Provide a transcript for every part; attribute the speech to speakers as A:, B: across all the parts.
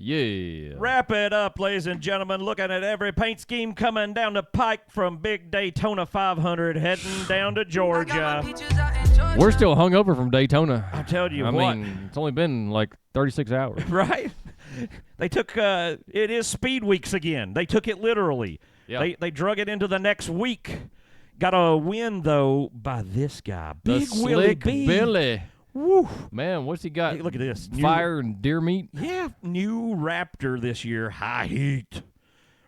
A: Yeah.
B: Wrap it up, ladies and gentlemen. Looking at every paint scheme coming down the pike from big Daytona 500 heading down to Georgia.
A: We're still hungover from Daytona.
B: I'll tell you
A: I
B: what.
A: mean, it's only been like 36 hours.
B: Right? They took, it is speed weeks again. They took it literally.
A: Yeah.
B: They drug it into the next week. Got a win, though, by this guy. Big
A: the
B: Willie
A: Slick
B: B.
A: Billy.
B: Woo.
A: Man, what's he got?
B: Hey, look at this.
A: Fire and deer meat?
B: Yeah, new Raptor this year, high heat.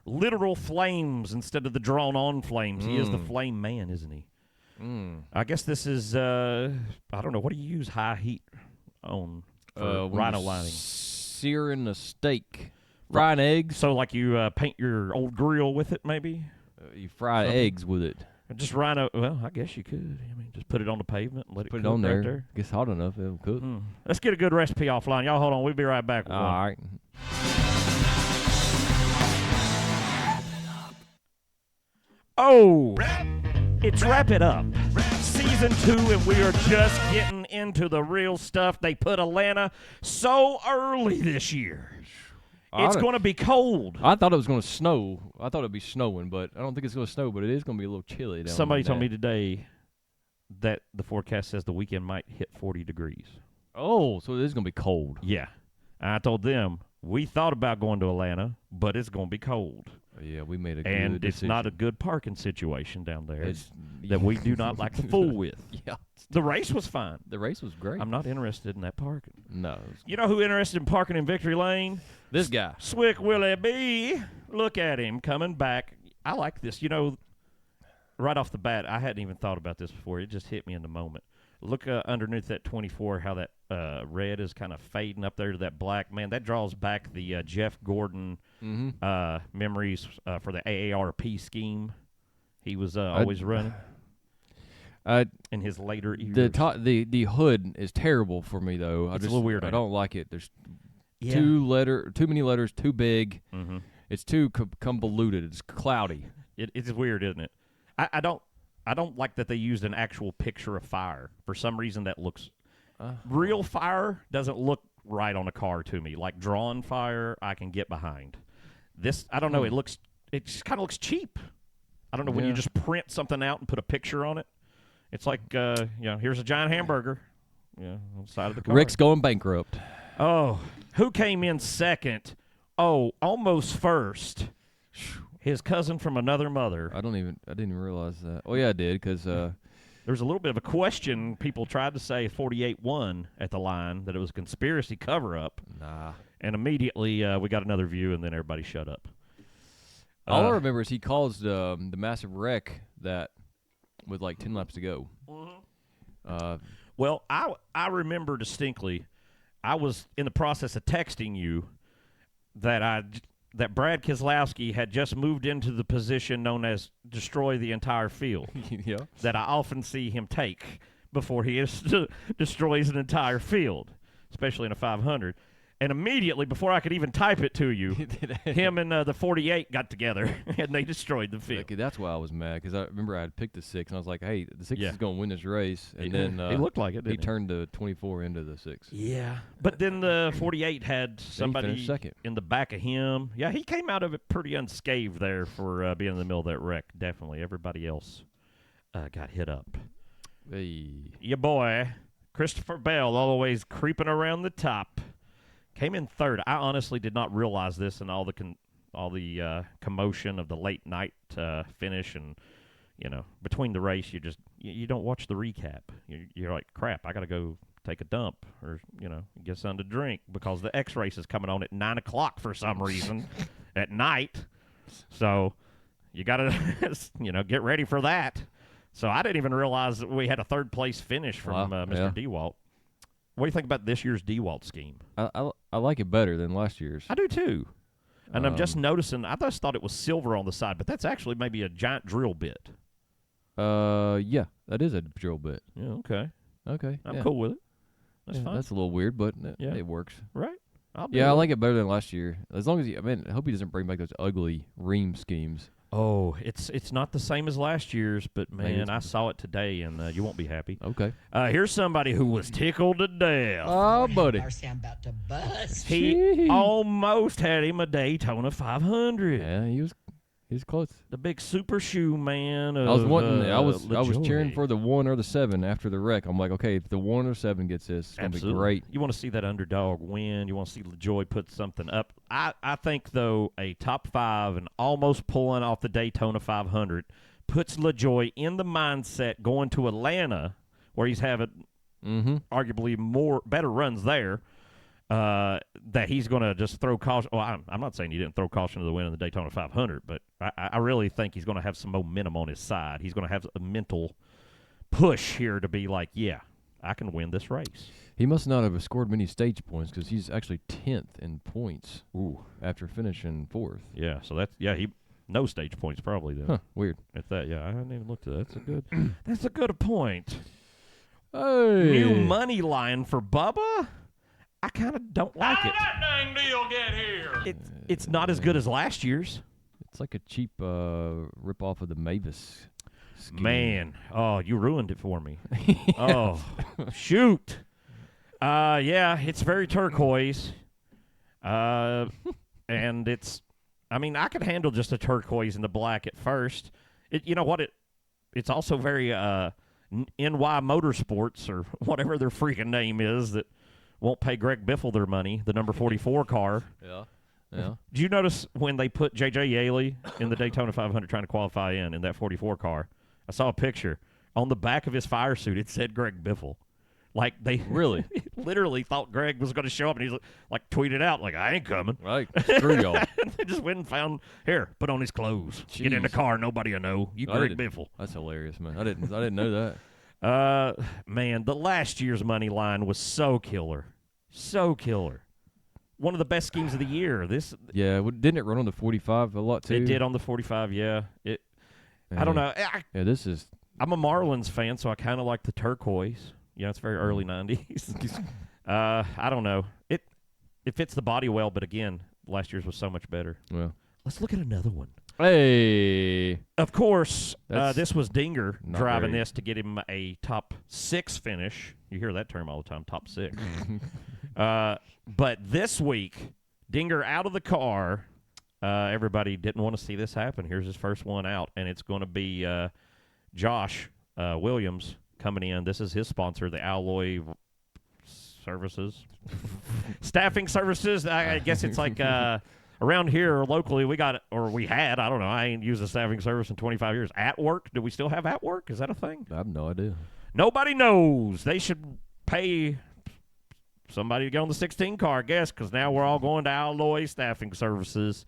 B: Literal flames instead of the drawn-on flames. He is the flame man, isn't he? I guess this is, I don't know, what do you use high heat on for rhino lining?
A: Searing a steak. Frying eggs.
B: So like you paint your old grill with it, maybe?
A: You fry eggs with it.
B: Just rhino, well, I guess you could. I mean, just put it on the pavement and let it
A: Put
B: cook
A: it on
B: right
A: there. Gets hot enough, it'll cook.
B: Let's get a good recipe offline. Y'all hold on. We'll be right back.
A: All right.
B: Oh, it's Wrap It Up. Season 2, and we are just getting into the real stuff. They put Atlanta so early this year. It's going to be cold.
A: I thought it was going to snow. I thought it would be snowing, but I don't think it's going to snow, but it is going to be a little chilly down
B: Somebody
A: like
B: told
A: that.
B: me today that the forecast says the weekend might hit 40 degrees.
A: Oh, so it is going to be cold.
B: Yeah. I told them, we thought about going to Atlanta, but it's going to be cold.
A: Yeah, we made a good
B: And it's
A: decision.
B: not a good parking situation down there
A: It's,
B: that we do not like to fool with.
A: Yeah.
B: The race was fine.
A: The race was great.
B: I'm not interested in that parking.
A: No.
B: You know who interested in parking in Victory Lane?
A: This guy.
B: Swick Willie B. Look at him coming back. I like this. You know, right off the bat, I hadn't even thought about this before. It just hit me in the moment. Look underneath that 24, how that red is kind of fading up there to that black. Man, that draws back the Jeff Gordon memories for the AARP scheme. He was always running in his later years.
A: The hood is terrible for me, though.
B: It's a little weird.
A: I don't like it. There's
B: Yeah.
A: too many letters, too big.
B: Mm-hmm.
A: It's too convoluted. It's cloudy.
B: It's weird, isn't it? I don't like that they used an actual picture of fire. For some reason, that looks real fire doesn't look right on a car to me. Like drawn fire, I can get behind. This, I don't know. It just kind of looks cheap. I don't know when you just print something out and put a picture on it. It's like here's a giant hamburger, on the side of the car.
A: Rick's going bankrupt.
B: Oh, who came in second? Oh, almost first. His cousin from another mother.
A: I didn't even realize that. Oh yeah, I did because
B: There's a little bit of a question. People tried to say 48 won at the line, that it was a conspiracy cover-up.
A: nah.
B: And immediately we got another view, and then everybody shut up.
A: All I remember is he caused the massive wreck that with like 10 laps to go.
B: Well, I remember distinctly, I was in the process of texting you that Brad Keselowski had just moved into the position known as destroy the entire field.
A: Yeah.
B: That I often see him take before he destroys an entire field, especially in a 500. And immediately, before I could even type it to you, him and the 48 got together, and they destroyed the field.
A: Okay, that's why I was mad, because I remember I had picked the 6, and I was like, hey, the 6
B: Yeah.
A: is going to win this race. And then
B: he looked like it,
A: he
B: didn't he?
A: turned the 24 into the 6.
B: Yeah. But then the 48 had somebody
A: finished second.
B: in the back of him. Yeah, he came out of it pretty unscathed there for being in the middle of that wreck, definitely. Everybody else got hit up.
A: Hey.
B: Your boy, Christopher Bell, always creeping around the top. Came in third. I honestly did not realize this and all the commotion of the late night finish, and between the race, you don't watch the recap. You're like, crap, I got to go take a dump or get something to drink because the X race is coming on at 9 o'clock for some reason at night. So you got to get ready for that. So I didn't even realize that we had a third place finish from Mr. DeWalt. What do you think about this year's DeWalt scheme?
A: I like it better than last year's.
B: I do too. And I'm just noticing, I just thought it was silver on the side, but that's actually maybe a giant drill bit.
A: Yeah, that is a drill bit.
B: Yeah, okay.
A: Okay.
B: I'm cool with it. That's
A: Yeah,
B: fine.
A: that's a little weird, but
B: Yeah.
A: it works.
B: Right.
A: Yeah, I like it better than last year. As long as I hope he doesn't bring back those ugly ream schemes.
B: Oh, it's not the same as last year's, but
A: Maybe
B: man, I saw it today, and you won't be happy.
A: Okay.
B: Here's somebody who was tickled to death.
A: Oh, buddy.
C: Mercy, I'm about to bust.
B: He
A: Jeez.
B: almost had him a Daytona 500.
A: Yeah, he was close.
B: The big super shoe man. Of,
A: I was wanting. I was cheering
B: LaJoy.
A: for the 1 or the 7 after the wreck. I'm like, okay, if the 1 or 7 gets this, it's gonna be
B: Absolutely.
A: great.
B: You want to see that underdog win. You want to see LaJoy put something up. I think, though, a top 5 and almost pulling off the Daytona 500 puts LaJoy in the mindset going to Atlanta, where he's having arguably better runs there, that he's going to just throw caution. Well, I'm not saying he didn't throw caution to the wind in the Daytona 500, but I really think he's going to have some momentum on his side. He's going to have a mental push here to be like, yeah, I can win this race.
A: He must not have scored many stage points because he's actually 10th in points. After finishing 4th.
B: Yeah, so he no stage points probably then.
A: Huh, weird.
B: At that, yeah, I hadn't even looked at that. That's a good point.
A: Hey.
B: New money line for Bubba. I kind of don't like it.
D: How did that dang deal get here?
B: It's not as good as last year's.
A: It's like a cheap rip-off of the Mavis scheme.
B: Man, oh, you ruined it for me. Oh, shoot. Yeah, it's very turquoise. And it's, I mean, I could handle just a turquoise and the black at first. You know what? It's also very NY Motorsports or whatever their freaking name is that won't pay Greg Biffle their money, the number 44 car.
A: Yeah. Yeah.
B: Did you notice when they put J.J. Yaley in the Daytona 500 trying to qualify in that 44 car? I saw a picture. On the back of his fire suit, it said Greg Biffle. Like, they
A: Really?
B: literally thought Greg was going to show up, and he's like tweeted out, like, I ain't coming.
A: Right. Screw y'all.
B: And they just went and found, here, put on his clothes. Get in the
A: Jeez.
B: car. Nobody will know. You Greg Biffle.
A: That's hilarious, man. I didn't know that.
B: Man, the last year's money line was so killer. So killer. One of the best schemes of the year.
A: Yeah, didn't it run on the 45 a lot too?
B: It did on the 45, yeah. I don't know.
A: Yeah, this is.
B: I'm a Marlins fan, so I kind of like the turquoise. You know, it's very early 90s. I don't know. It fits the body well, but again, last year's was so much better.
A: Well,
B: let's look at another one.
A: Hey.
B: Of course,
A: That's
B: this was Dinger
A: not
B: driving
A: very-
B: this to get him a top 6 finish. You hear that term all the time, top 6. But this week, Dinger out of the car. Everybody didn't want to see this happen. Here's his first one out, and it's going to be Josh Williams coming in. This is his sponsor, the Alloy Services. Staffing Services. I guess it's like around here locally we got, or we had, I don't know, I ain't used a staffing service in 25 years. At Work. Do we still have At Work? Is that a thing?
A: I have no idea.
B: Nobody knows. They should pay somebody to get on the 16 car, I guess, because now we're all going to Alloy Staffing Services.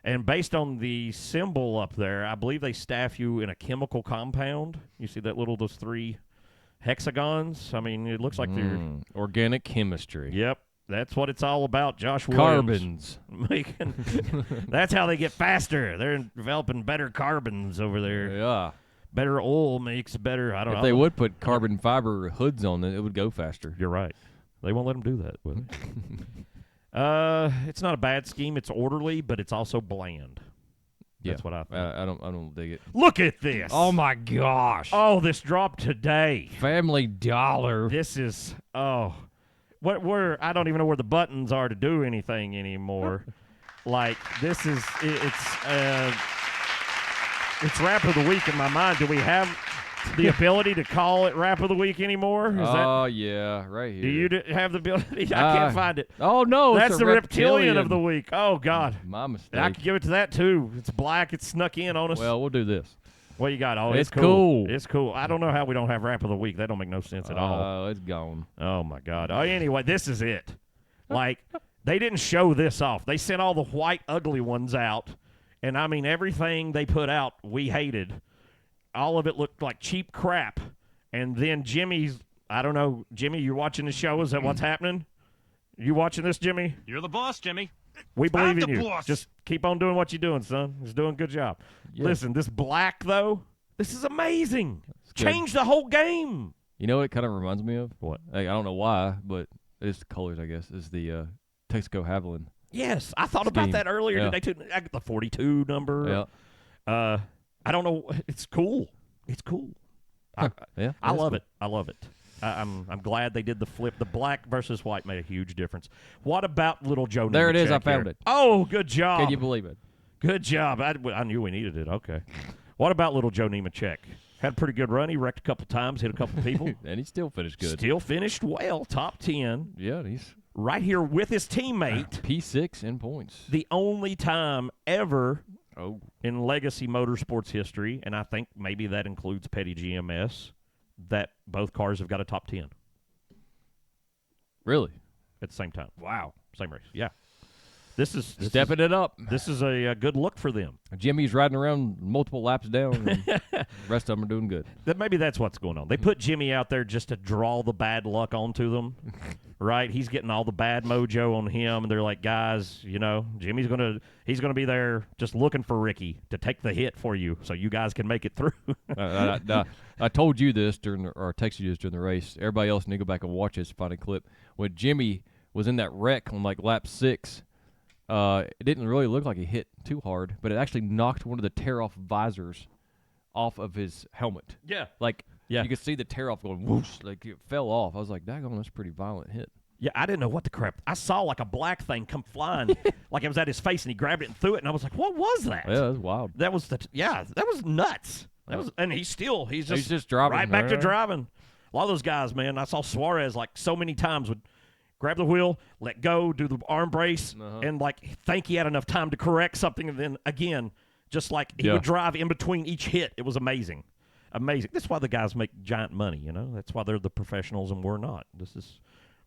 B: And based on the symbol up there, I believe they staff you in a chemical compound. You see that those 3 hexagons? I mean, it looks like they're...
A: Organic chemistry.
B: Yep, that's what it's all about, Josh Williams.
A: Carbons.
B: That's how they get faster. They're developing better carbons over there.
A: Yeah.
B: Better oil makes better, I don't know.
A: If they would put carbon fiber hoods on it, it would go faster.
B: You're right. They won't let them do that, will they? It's not a bad scheme. It's orderly, but it's also bland. That's what I think.
A: I don't dig it.
B: Look at this.
A: Oh my gosh.
B: Oh, this dropped today.
A: Family Dollar.
B: This is where I don't even know where the buttons are to do anything anymore. Like this is it's Rap of the Week in my mind. Do we have the ability to call it Rap of the Week anymore?
A: Oh yeah, right here.
B: Do you have the ability? I can't find it.
A: Oh no,
B: That's
A: it's
B: the
A: a
B: reptilian of the week. Oh God,
A: my mistake.
B: I could give it to that too. It's black. It's snuck in on us.
A: Well, we'll do this.
B: What you got? Oh,
A: It's
B: it's cool.
A: cool.
B: It's cool. I don't know how we don't have Rap of the Week. That don't make no sense at all.
A: Oh, it's gone.
B: Oh my God. Oh, anyway, this is it. Like they didn't show this off. They sent all the white ugly ones out, and I mean everything they put out we hated. All of it looked like cheap crap. And then Jimmy's, I don't know, Jimmy, you watching the show? Is that what's happening? You watching this, Jimmy?
D: You're the boss, Jimmy.
B: We believe in
D: I'm the
B: you.
D: boss.
B: Just keep on doing what you're doing, son. He's doing a good job.
A: Yeah.
B: Listen, this black, though, this is amazing.
A: good.
B: Change the whole game.
A: You know what it kind of reminds me of?
B: What?
A: Like, I don't know why, but it's the colors, I guess. Is the Texaco Haviland.
B: Yes, I thought about
A: Scheme.
B: that earlier
A: Yeah.
B: today, too. I got the 42 number.
A: Yeah.
B: I don't know. It's cool. It's cool.
A: Yeah,
B: I love
A: cool.
B: it. I love it. I'm glad they did the flip. The black versus white made a huge difference. What about little Joe?
A: There it is. I
B: Nemechek
A: found
B: here?
A: it.
B: Oh, good job.
A: Can you believe it?
B: Good job. I knew we needed it. Okay. What about little Joe Nemechek? Had a pretty good run. He wrecked a couple times, hit a couple people.
A: And he still finished good.
B: Still finished well, top 10.
A: Yeah, he's
B: Right here with his teammate.
A: P6 in points.
B: The only time ever
A: Oh,
B: in Legacy Motorsports history, and I think maybe that includes Petty GMS, that both cars have got a top 10
A: really?
B: at the same time.
A: Wow.
B: Same race. Yeah. This is
A: Stepping it up.
B: This is a good look for them.
A: Jimmy's riding around multiple laps down, and the rest of them are doing good.
B: Maybe that's what's going on. They put Jimmy out there just to draw the bad luck onto them, right? He's getting all the bad mojo on him, and they're like, guys, Jimmy's he's gonna be there just looking for Ricky to take the hit for you, so you guys can make it through.
A: I told you this or texted you this during the race. Everybody else need to go back and watch this funny clip. When Jimmy was in that wreck on like lap 6, it didn't really look like he hit too hard, but it actually knocked one of the tear-off visors off of his helmet.
B: Yeah.
A: You could see the tear-off going whoosh, like it fell off. I was like, daggone, that's a pretty violent hit.
B: Yeah, I didn't know what the crap. I saw like a black thing come flying, like it was at his face, and he grabbed it and threw it, and I was like, what was that?
A: Yeah, that was wild.
B: That was that was nuts. And he's just
A: driving.
B: right back to driving. A lot of those guys, man, I saw Suarez like so many times would grab the wheel, let go, do the arm brace, and like think he had enough time to correct something, and then again, just like he would drive in between each hit. It was amazing. Amazing. That's why the guys make giant money, That's why they're the professionals and we're not.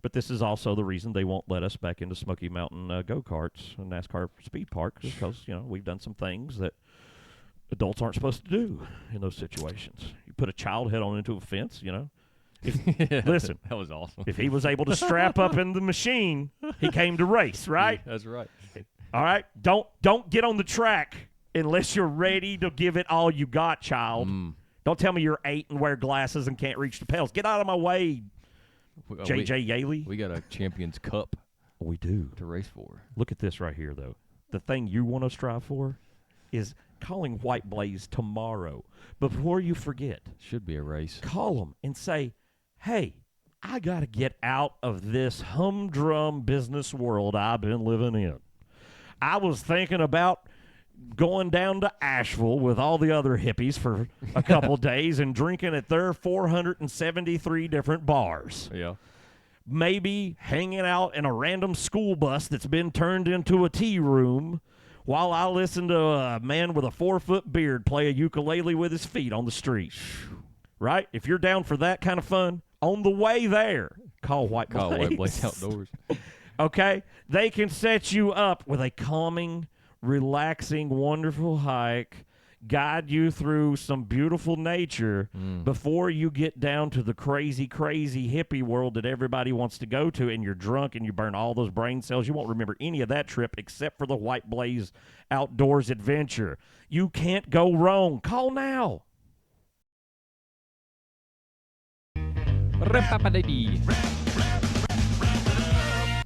B: But this is also the reason they won't let us back into Smoky Mountain go-karts and NASCAR speed parks, because, we've done some things that adults aren't supposed to do in those situations. You put a child head on into a fence, Listen,
A: that was awesome.
B: if he was able to strap up in the machine, he came to race, right?
A: That's right.
B: All right? Don't get on the track unless you're ready to give it all you got, child. Don't tell me you're 8 and wear glasses and can't reach the pedals. Get out of my way, J.J. Yaley.
A: We got a Champions Cup
B: We do.
A: to race for.
B: Look at this right here, though. The thing you want to strive for is calling White Blaze tomorrow. Before you forget,
A: Should be a race.
B: call them and say, hey, I got to get out of this humdrum business world I've been living in. I was thinking about going down to Asheville with all the other hippies for a couple days and drinking at their 473 different bars.
A: Yeah.
B: Maybe hanging out in a random school bus that's been turned into a tea room while I listen to a man with a 4-foot beard play a ukulele with his feet on the street. Right? If you're down for that kind of fun, on the way there, call White Blaze.
A: Call White Blaze Outdoors.
B: Okay? They can set you up with a calming, relaxing, wonderful hike, guide you through some beautiful nature before you get down to the crazy, crazy hippie world that everybody wants to go to, and you're drunk and you burn all those brain cells. You won't remember any of that trip except for the White Blaze Outdoors adventure. You can't go wrong. Call now.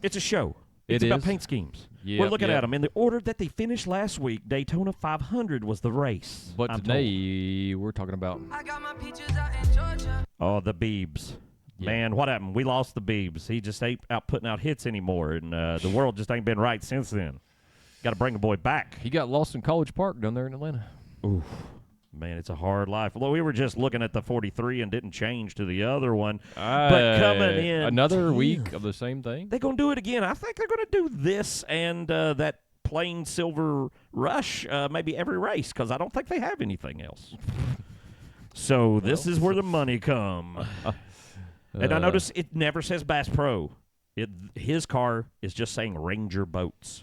B: It's a show. It's
A: It
B: about
A: is.
B: paint schemes.
A: Yep,
B: We're looking
A: yep.
B: at them in the order that they finished last week. Daytona 500 was the race.
A: But
B: I'm
A: today we're talking about
E: I got my peaches out in Georgia.
B: told. Oh, the Beebs.
A: Yeah.
B: Man, what happened? We lost the Beebs. He just ain't out putting out hits anymore, and the world just ain't been right since then. Got to bring a boy back.
A: he got lost in College Park down there in Atlanta.
B: Oof. Man, it's a hard life. Well, we were just looking at the 43 and didn't change to the other one. But coming in
A: another
B: 10th.
A: week of the same thing.
B: They're going to do it again. I think they're going to do this and that plain silver rush maybe every race, because I don't think they have anything else. So this is where the money come. And I notice it never says Bass Pro. His car is just saying Ranger Boats.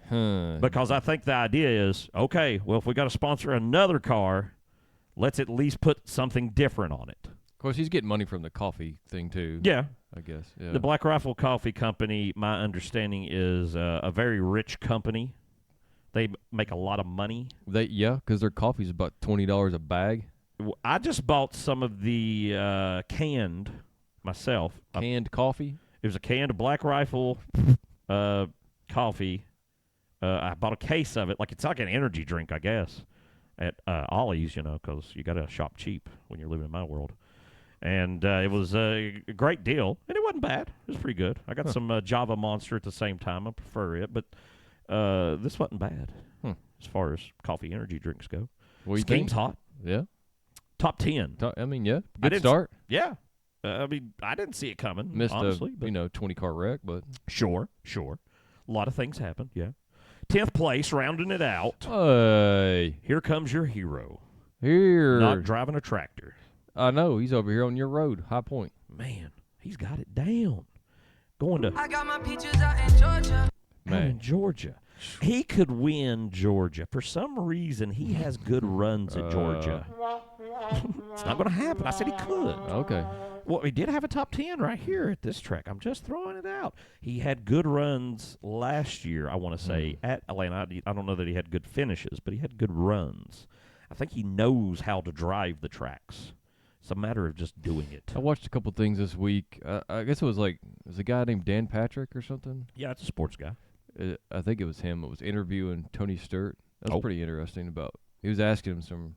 B: Because I think the idea is, okay, well, if we got to sponsor another car, let's at least put something different on it.
A: Of course, he's getting money from the coffee thing too.
B: Yeah.
A: I guess. Yeah.
B: The Black Rifle Coffee Company, my understanding, is a very rich company. They make a lot of money.
A: Because their coffee's about $20 a bag.
B: I just bought some of the canned myself.
A: Canned coffee.
B: It was a can of Black Rifle coffee. I bought a case of it. It's like an energy drink, I guess. at Ollie's, because you got to shop cheap when you're living in my world. And it was a great deal, and it wasn't bad. It was pretty good. I got some Java Monster at the same time. I prefer it, but this wasn't bad as far as coffee energy drinks go.
A: What do you
B: Scheme's
A: think?
B: hot.
A: Yeah.
B: Top 10.
A: I mean, yeah.
B: I
A: Good
B: didn't
A: start.
B: Yeah. I didn't see it coming,
A: Missed
B: honestly.
A: a 20-car wreck, but
B: Sure. A lot of things happened, yeah. 10th place, rounding it out.
A: hey,
B: Here comes your hero.
A: here.
B: Not driving a tractor.
A: I know he's over here on your road, High Point.
B: Man, he's got it down. Going to
E: I got my peaches out in Georgia.
B: out
A: Man.
B: in Georgia. He could win Georgia. For some reason, he has good runs at Georgia. It's not going to happen. I said he could.
A: Okay.
B: Well, he did have a top 10 right here at this track. I'm just throwing it out. He had good runs last year, I want to say, at Atlanta. I don't know that he had good finishes, but he had good runs. I think he knows how to drive the tracks. It's a matter of just doing it.
A: I watched a couple things this week. I guess it was a guy named Dan Patrick or something.
B: Yeah, it's a sports guy.
A: I think it was him. It was interviewing Tony Sturt. That was pretty interesting. He was asking him some,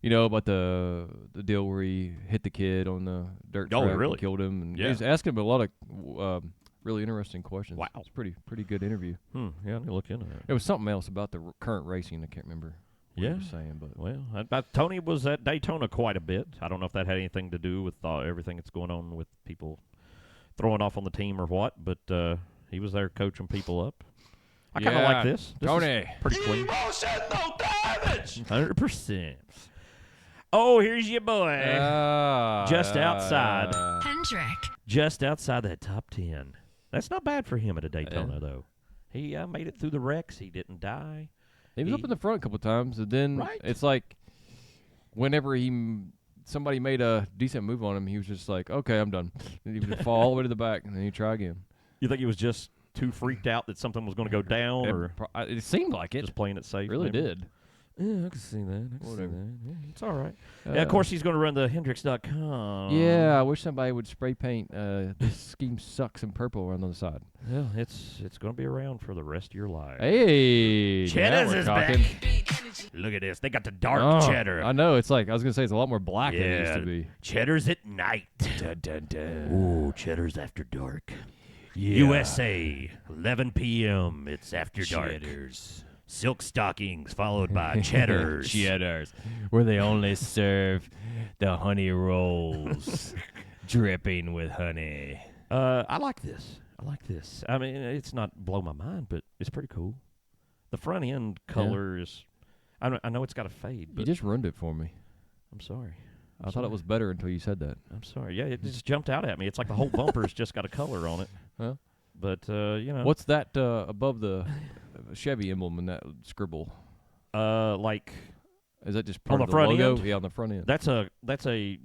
A: about the deal where he hit the kid on the dirt track
B: really?
A: and killed him. And
B: Yeah.
A: he was asking him a lot of really interesting questions.
B: Wow.
A: It's pretty good interview.
B: Yeah, I need to look into that.
A: It was something else about the current racing. I can't remember what he was saying, but
B: Well, Tony was at Daytona quite a bit. I don't know if that had anything to do with everything that's going on with people throwing off on the team or what, but he was there coaching people up. I kind of like this. This
A: Tony.
B: is pretty clean. 100%. Oh, here's your boy. Just outside.
F: Hendrick.
B: Just outside that top 10. That's not bad for him at a Daytona, though. He made it through the wrecks. He didn't die.
A: He was up in the front a couple times, and then it's like whenever somebody made a decent move on him, he was just like, okay, I'm done. And he would fall all the way to the back, and then he'd try again.
B: You think he was just too freaked out that something was going to go down, or
A: It seemed like it.
B: just playing it safe?
A: Really
B: maybe?
A: did.
B: Yeah, I can see that.
A: Whatever.
B: Yeah, it's all right. Yeah, of course, he's going to run the Hendricks.com.
A: Yeah, I wish somebody would spray paint this scheme sucks in purple around on the side.
B: Well, it's going to be around for the rest of your life.
A: Hey,
B: Cheddar's
A: now we're
B: is
A: talking.
B: back. Look at this. They got the dark cheddar.
A: I know. It's like, I was going to say, it's a lot more black than it used to be.
B: Cheddar's at night.
A: Dun, dun, dun.
B: Ooh, Cheddar's after dark.
A: Yeah.
B: USA, 11 p.m. It's after dark.
A: Cheddars.
B: Silk stockings followed by Cheddars.
A: Cheddars, where they only serve the honey rolls, dripping with honey.
B: I like this. I mean, it's not blow my mind, but it's pretty cool. The front end color is. I know it's got a fade, but
A: You just ruined it for me.
B: I'm sorry.
A: I thought it was better until you said that.
B: I'm sorry. Yeah, it just jumped out at me. It's like the whole bumper's just got a color on it.
A: Huh?
B: But
A: What's that above the Chevy emblem in that scribble?
B: like
A: Is that just part
B: On
A: of
B: the
A: the
B: front
A: logo?
B: end?
A: Yeah, on the front end.
B: that's a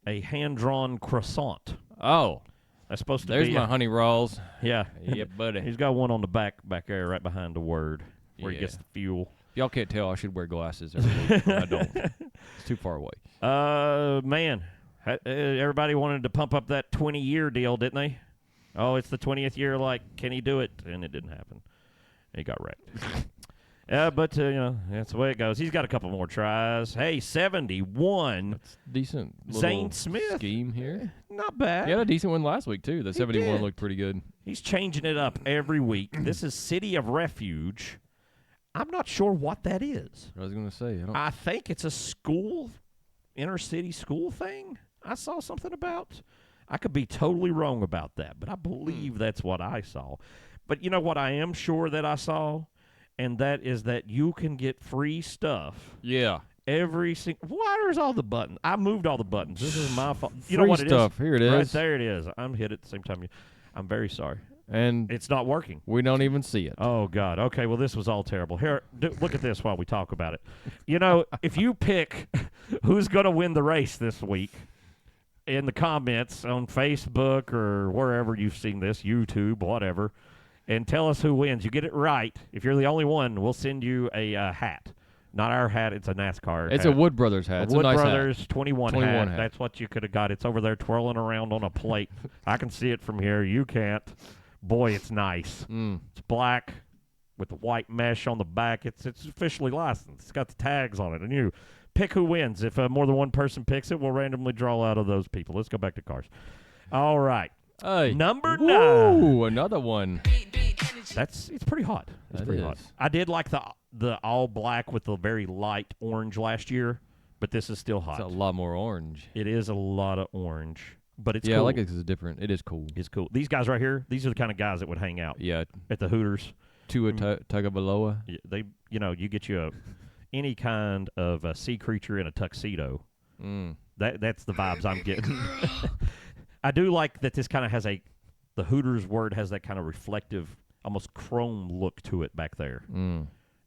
B: hand drawn croissant.
A: Oh,
B: That's supposed to
A: there's
B: be.
A: my honey rolls.
B: Yeah.
A: Yeah, buddy.
B: He's got one on the back there, right behind the word, where he
A: Yeah.
B: gets the fuel.
A: Y'all can't tell. I should wear glasses every week. I don't. It's too far away.
B: Man, everybody wanted to pump up that 20-year deal, didn't they? Oh, it's the 20th year. Like, can he do it? And it didn't happen. He got wrecked. But that's the way it goes. He's got a couple more tries. Hey, 71.
A: That's decent.
B: Zane
A: little
B: Smith.
A: scheme here.
B: Not bad.
A: He had a decent one last week too. The 71
B: did.
A: looked pretty good.
B: He's changing it up every week. This is City of Refuge. I'm not sure what that is.
A: I was gonna say.
B: I think it's a school, inner city school thing. I saw something about. I could be totally wrong about that, but I believe that's what I saw. But you know what I am sure that I saw? And that is that you can get free stuff.
A: Yeah.
B: Every single. Where's all the buttons? I moved all the buttons. This is my fault. You know
A: Free
B: what it is?
A: stuff. Here it is.
B: Right there it is. I'm hit at the same time. I'm very sorry.
A: And
B: It's not working.
A: we don't even see it.
B: Oh, God. Okay, well, this was all terrible. Here, look at this while we talk about it. If you pick who's going to win the race this week in the comments on Facebook or wherever you've seen this, YouTube, whatever, and tell us who wins. You get it right. If you're the only one, we'll send you a hat. Not our hat. It's a NASCAR
A: It's
B: hat.
A: a Wood Brothers hat. It's
B: Wood
A: a nice
B: Brothers 21
A: 21
B: hat.
A: hat.
B: That's what you could have got. It's over there twirling around on a plate. I can see it from here. You can't. Boy, it's nice.
A: hat.
B: It's black. with the white mesh on the back. It's officially licensed. It's got the tags on it, and you pick who wins. If more than one person picks it, we'll randomly draw out of those people. Let's go back to cars. All right.
A: Hey.
B: Number 9.
A: Ooh, another one.
B: It's pretty hot. It's
A: That
B: pretty hot.
A: is.
B: I did like the all black with the very light orange last year, but this is still hot.
A: It's a lot more orange.
B: It is a lot of orange, but it's
A: Yeah,
B: cool.
A: I like it 'cause it's different. It is cool.
B: It's cool. These guys right here, these are the kind of guys that would hang out
A: Yeah,
B: at the Hooters.
A: Tua Tagovailoa.
B: They, you get you any kind of a sea creature in a tuxedo. That's the vibes I'm getting. I do like that this kind of has the Hooters word has that kind of reflective, almost chrome look to it back there.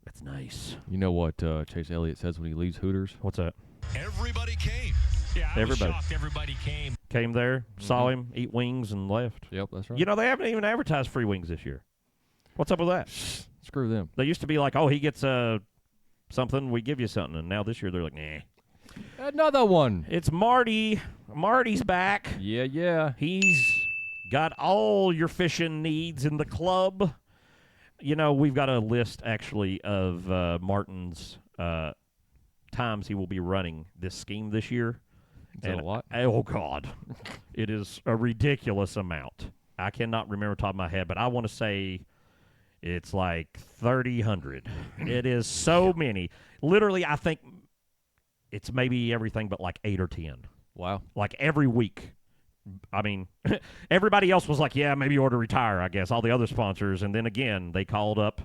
B: That's nice.
A: You know what Chase Elliott says when he leaves Hooters?
B: What's that?
F: Everybody came.
D: Yeah, I was
B: Everybody.
D: shocked everybody came.
B: Came there, saw him, eat wings, and left.
A: Yep, that's right.
B: You know, they haven't even advertised free wings this year. What's up with that?
A: Screw them.
B: They used to be like, oh, he gets something, we give you something. And now this year they're like, nah.
A: Another one.
B: It's Marty. Marty's back.
A: Yeah.
B: He's got all your fishing needs in the club. You know, we've got a list, actually, of Martin's times he will be running this scheme this year.
A: Is that a lot?
B: Oh, God. It is a ridiculous amount. I cannot remember top of my head, but I want to say it's like 3,000. It is so many. Literally, I think it's maybe everything but like 8 or 10.
A: Wow.
B: Like every week. I mean, everybody else was like, yeah, maybe you ought to retire, I guess, all the other sponsors. And then again, they called up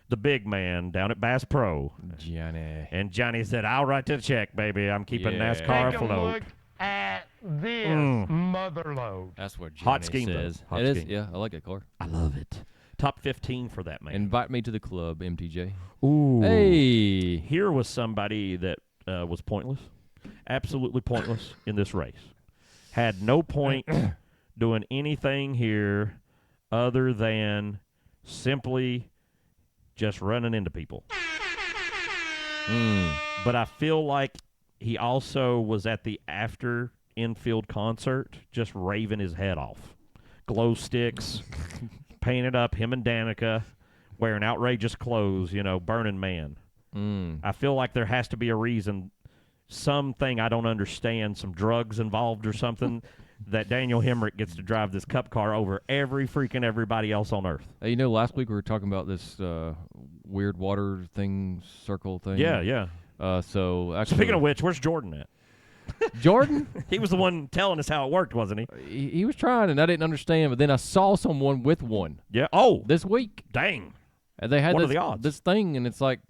B: the big man down at Bass Pro.
A: Johnny.
B: And Johnny said, I'll write the check, baby. I'm keeping
A: Yeah.
B: NASCAR
C: Take a
B: afloat.
C: look at this motherload.
A: That's what Johnny
B: Hot scheme, though.
A: says.
B: Hot
A: It is.
B: scheme.
A: Yeah, I like that car.
B: I love it. Top 15 for that man.
A: Invite me to the club, MTJ.
B: Ooh.
A: Hey.
B: Here was somebody that was pointless, absolutely pointless in this race. Had no point doing anything here other than simply just running into people. But I feel like he also was at the after infield concert just raving his head off. Glow sticks, painted up, him and Danica, wearing outrageous clothes, Burning Man. I feel like there has to be a reason, something I don't understand, some drugs involved or something, that Daniel Hemrick gets to drive this cup car over everybody else on Earth.
A: Hey, last week we were talking about this weird water thing, circle thing.
B: Yeah.
A: So actually,
B: Speaking of which, where's Jordan at?
A: Jordan,
B: He was the one telling us how it worked, wasn't he?
A: he was trying, and I didn't understand. But then I saw someone with one
B: Yeah. Oh,
A: this week,
B: dang.
A: and they had
B: What are
A: this,
B: the odds?
A: this thing, and it's like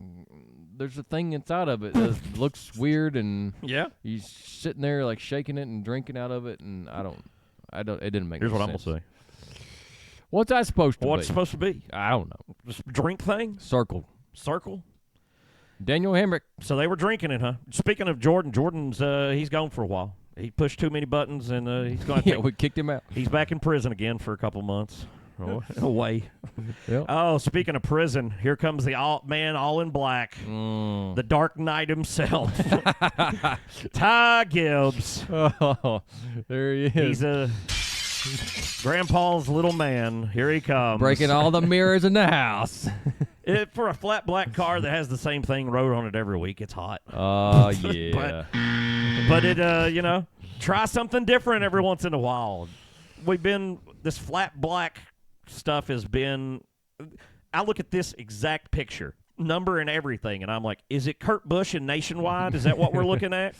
A: there's a thing inside of it that looks weird, and
B: Yeah.
A: he's sitting there like shaking it and drinking out of it, and I don't. It didn't make.
B: Here's
A: no
B: what I'm
A: sense.
B: going to say.
A: What's that supposed to
B: What's
A: be?
B: it supposed to be?
A: I don't know.
B: Just drink thing?
A: Circle.
B: Circle?
A: Daniel Hemrick.
B: So they were drinking it, huh? Speaking of Jordan's he's gone for a while. He pushed too many buttons, and he's going to
A: Yeah, we kicked him out.
B: He's back in prison again for a couple months. Away.
A: Yep.
B: Oh, speaking of prison, here comes the all in black. The Dark Knight himself. Ty Gibbs.
A: Oh, there he is.
B: He's a grandpa's little man. Here he comes.
A: Breaking all the mirrors in the house.
B: For a flat black car that has the same thing wrote on it every week, it's hot.
A: Oh, yeah.
B: But it, try something different every once in a while. This flat black stuff has been, I look at this exact picture, number and everything, and I'm like, is it Kurt Busch and Nationwide? Is that what we're looking at?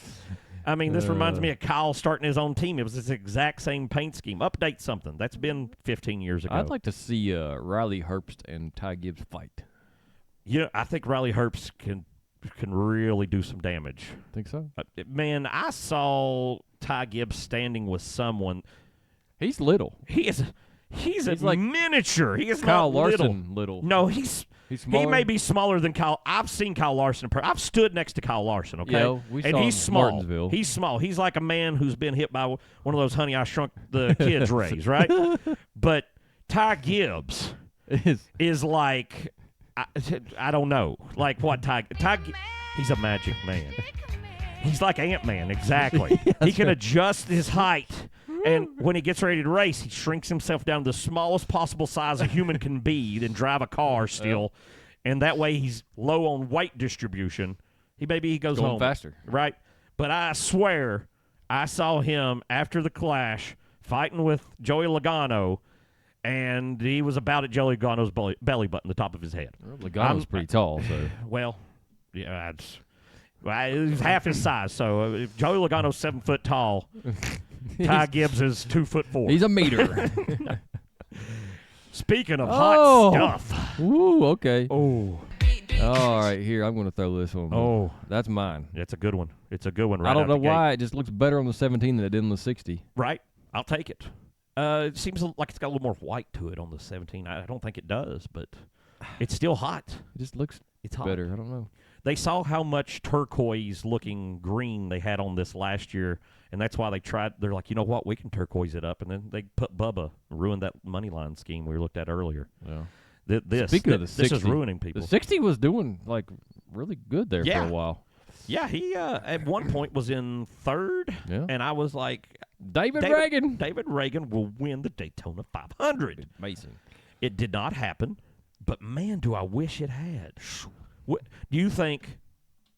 B: I mean, this reminds me of Kyle starting his own team. It was this exact same paint scheme. Update something. That's been 15 years ago.
A: I'd like to see Riley Herbst and Ty Gibbs fight.
B: Yeah, I think Riley Herbst can really do some damage.
A: Think so?
B: Man, I saw Ty Gibbs standing with someone.
A: He's little.
B: He's
A: He's
B: a
A: like
B: miniature. He is
A: Kyle
B: not
A: Larson little.
B: No, he
A: smaller.
B: may be smaller than Kyle. I've seen Kyle Larson. I've stood next to Kyle Larson, okay?
A: Yeah, we
B: and
A: saw
B: he's
A: him in
B: small.
A: Martinsville.
B: He's small. He's like a man who's been hit by one of those Honey, I Shrunk the Kids rays, right? But Ty Gibbs is like, I don't know. Like what he's a magic man. He's like Ant-Man, exactly. He can adjust his height. And when he gets ready to race, he shrinks himself down to the smallest possible size a human can be, then drive a car still. and that way he's low on weight distribution. Maybe he goes
A: Going
B: home
A: faster.
B: right? But I swear, I saw him after the clash fighting with Joey Logano, and he was about at Joey Logano's belly button, the top of his head.
A: Well, Logano's pretty tall, so.
B: Well, yeah, he's half his size. So if Joey Logano's 7 foot tall, Ty Gibbs is 2'4".
A: He's a meter.
B: Speaking of hot stuff.
A: Ooh, okay.
B: Oh.
A: All right, here, I'm going to throw this one.
B: Oh.
A: That's mine.
B: It's a good one. It's a good one right
A: I don't
B: out
A: know
B: the
A: why.
B: gate.
A: It just looks better on the 17 than it did on the 60.
B: Right. I'll take it. It seems like it's got a little more white to it on the 17. I don't think it does, but it's still hot.
A: It just looks
B: It's hot.
A: better. I don't know.
B: They saw how much turquoise-looking green they had on this last year, and that's why they tried. They're like, you know what? We can turquoise it up, and then they put Bubba, ruined that money line scheme we looked at earlier.
A: Yeah.
B: Speaking
A: of the
B: this
A: 60,
B: is ruining people.
A: The 60 was doing, like, really good there
B: Yeah.
A: for a while.
B: Yeah, he at one point was in third,
A: Yeah.
B: and I was like,
A: David Reagan.
B: David Reagan will win the Daytona 500.
A: Amazing.
B: It did not happen, but man, do I wish it had. What do you think?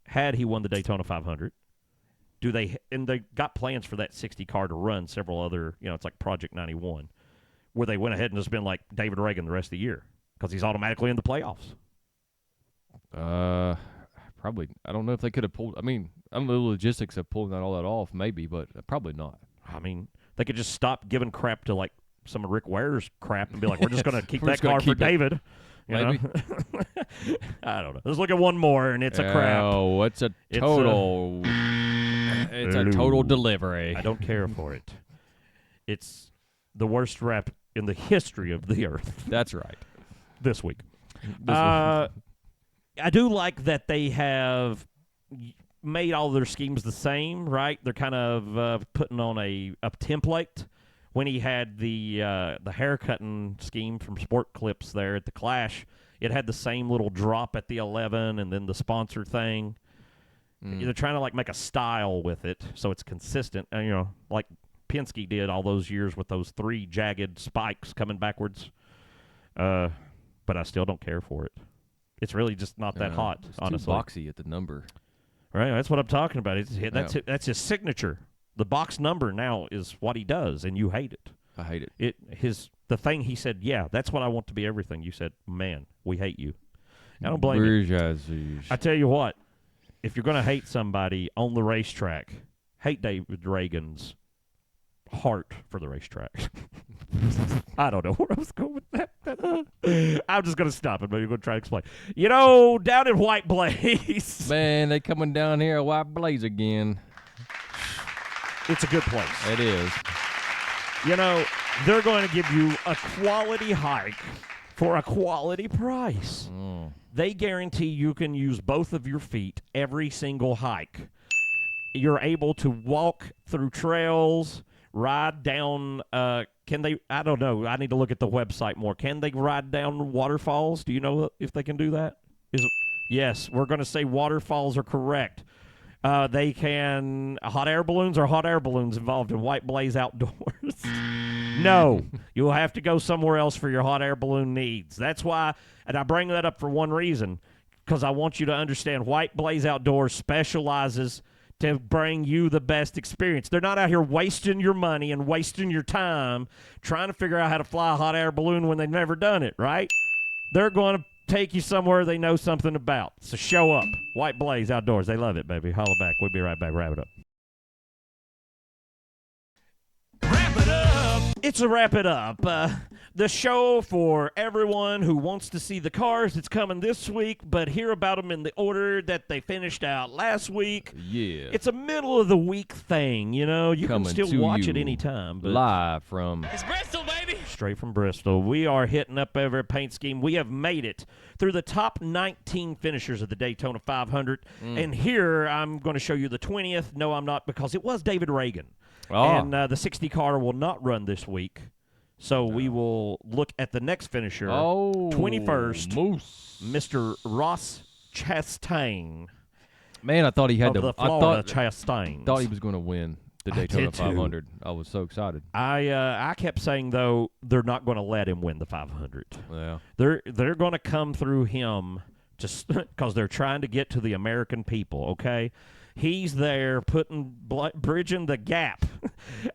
B: Had he won the Daytona 500, and they got plans for that 60 car to run several other, it's like Project 91, where they went ahead and just been like David Reagan the rest of the year because he's automatically in the playoffs.
A: Probably. I don't know if they could have pulled. I mean, I don't know the logistics of pulling all that off, maybe, but probably not.
B: I mean, they could just stop giving crap to like some of Rick Ware's crap and be like, we're just going to keep
A: We're
B: that
A: just gonna
B: car for
A: keep it.
B: David. You
A: Maybe.
B: know? I don't know. Let's look at one more, and it's a crap.
A: Oh, it's a total. It's a total delivery.
B: I don't care for it. It's the worst rap in the history of the earth
A: That's right.
B: this week.
A: This one.
B: I do like that they have made all their schemes the same, right? They're kind of putting on a template. When he had the haircutting scheme from Sport Clips there at the Clash, it had the same little drop at the 11 and then the sponsor thing. They're trying to like make a style with it so it's consistent. Like Penske did all those years with those 3 jagged spikes coming backwards. But I still don't care for it. It's really just not that hot,
A: it's
B: honestly.
A: too boxy at the number.
B: Right, that's what I'm talking about. That's his signature. The box number now is what he does, and you hate it.
A: I hate it.
B: The thing he said, yeah, that's what I want to be everything. You said, man, we hate you. I don't blame you.
A: Bourgeoisie.
B: I tell you what, if you're going to hate somebody on the racetrack, hate David Reagan's heart for the racetrack. I don't know where I was going with that. I'm just going to stop it, but you're going to try to explain. Down in White Blaze.
A: Man, they coming down here at White Blaze again.
B: It's a good place.
A: It is.
B: They're going to give you a quality hike for a quality price. They guarantee you can use both of your feet every single hike. You're able to walk through trails, ride down, I don't know. I need to look at the website more. Can they ride down waterfalls? Do you know if they can do that? Yes, we're going to say waterfalls are correct. They can hot air balloons involved in White Blaze Outdoors. No, you'll have to go somewhere else for your hot air balloon needs. That's why, and I bring that up for one reason, because I want you to understand White Blaze Outdoors specializes to bring you the best experience. They're not out here wasting your money and wasting your time trying to figure out how to fly a hot air balloon when they've never done it, right? They're going to take you somewhere they know something about. So show up. White Blaze Outdoors. They love it, baby. Holla back. We'll be right back. Wrap it up.
D: Wrap it up.
B: It's a wrap it up. The show for everyone who wants to see the cars that's coming this week, but hear about them in the order that they finished out last week.
A: Yeah.
B: It's a middle of the week thing, you can
A: Coming
B: still
A: to
B: watch
A: you
B: it anytime. But
A: live from.
D: It's Bristol, baby.
B: straight from Bristol. We are hitting up every paint scheme. We have made it through the top 19 finishers of the Daytona 500. And here I'm going to show you the 20th. No, I'm not, because it was David Reagan.
A: Oh.
B: And the 60 car will not run this week. So we will look at the next finisher, 21st,
A: Moose.
B: Mr. Ross Chastain.
A: Man, I thought he had
B: of the Florida Chastain.
A: thought he was going to win the
B: I
A: Daytona
B: did too.
A: 500. I was so excited.
B: I kept saying, though, they're not going to let him win the 500.
A: Yeah.
B: They're going to come through him just because they're trying to get to the American people, okay? He's there bridging the gap,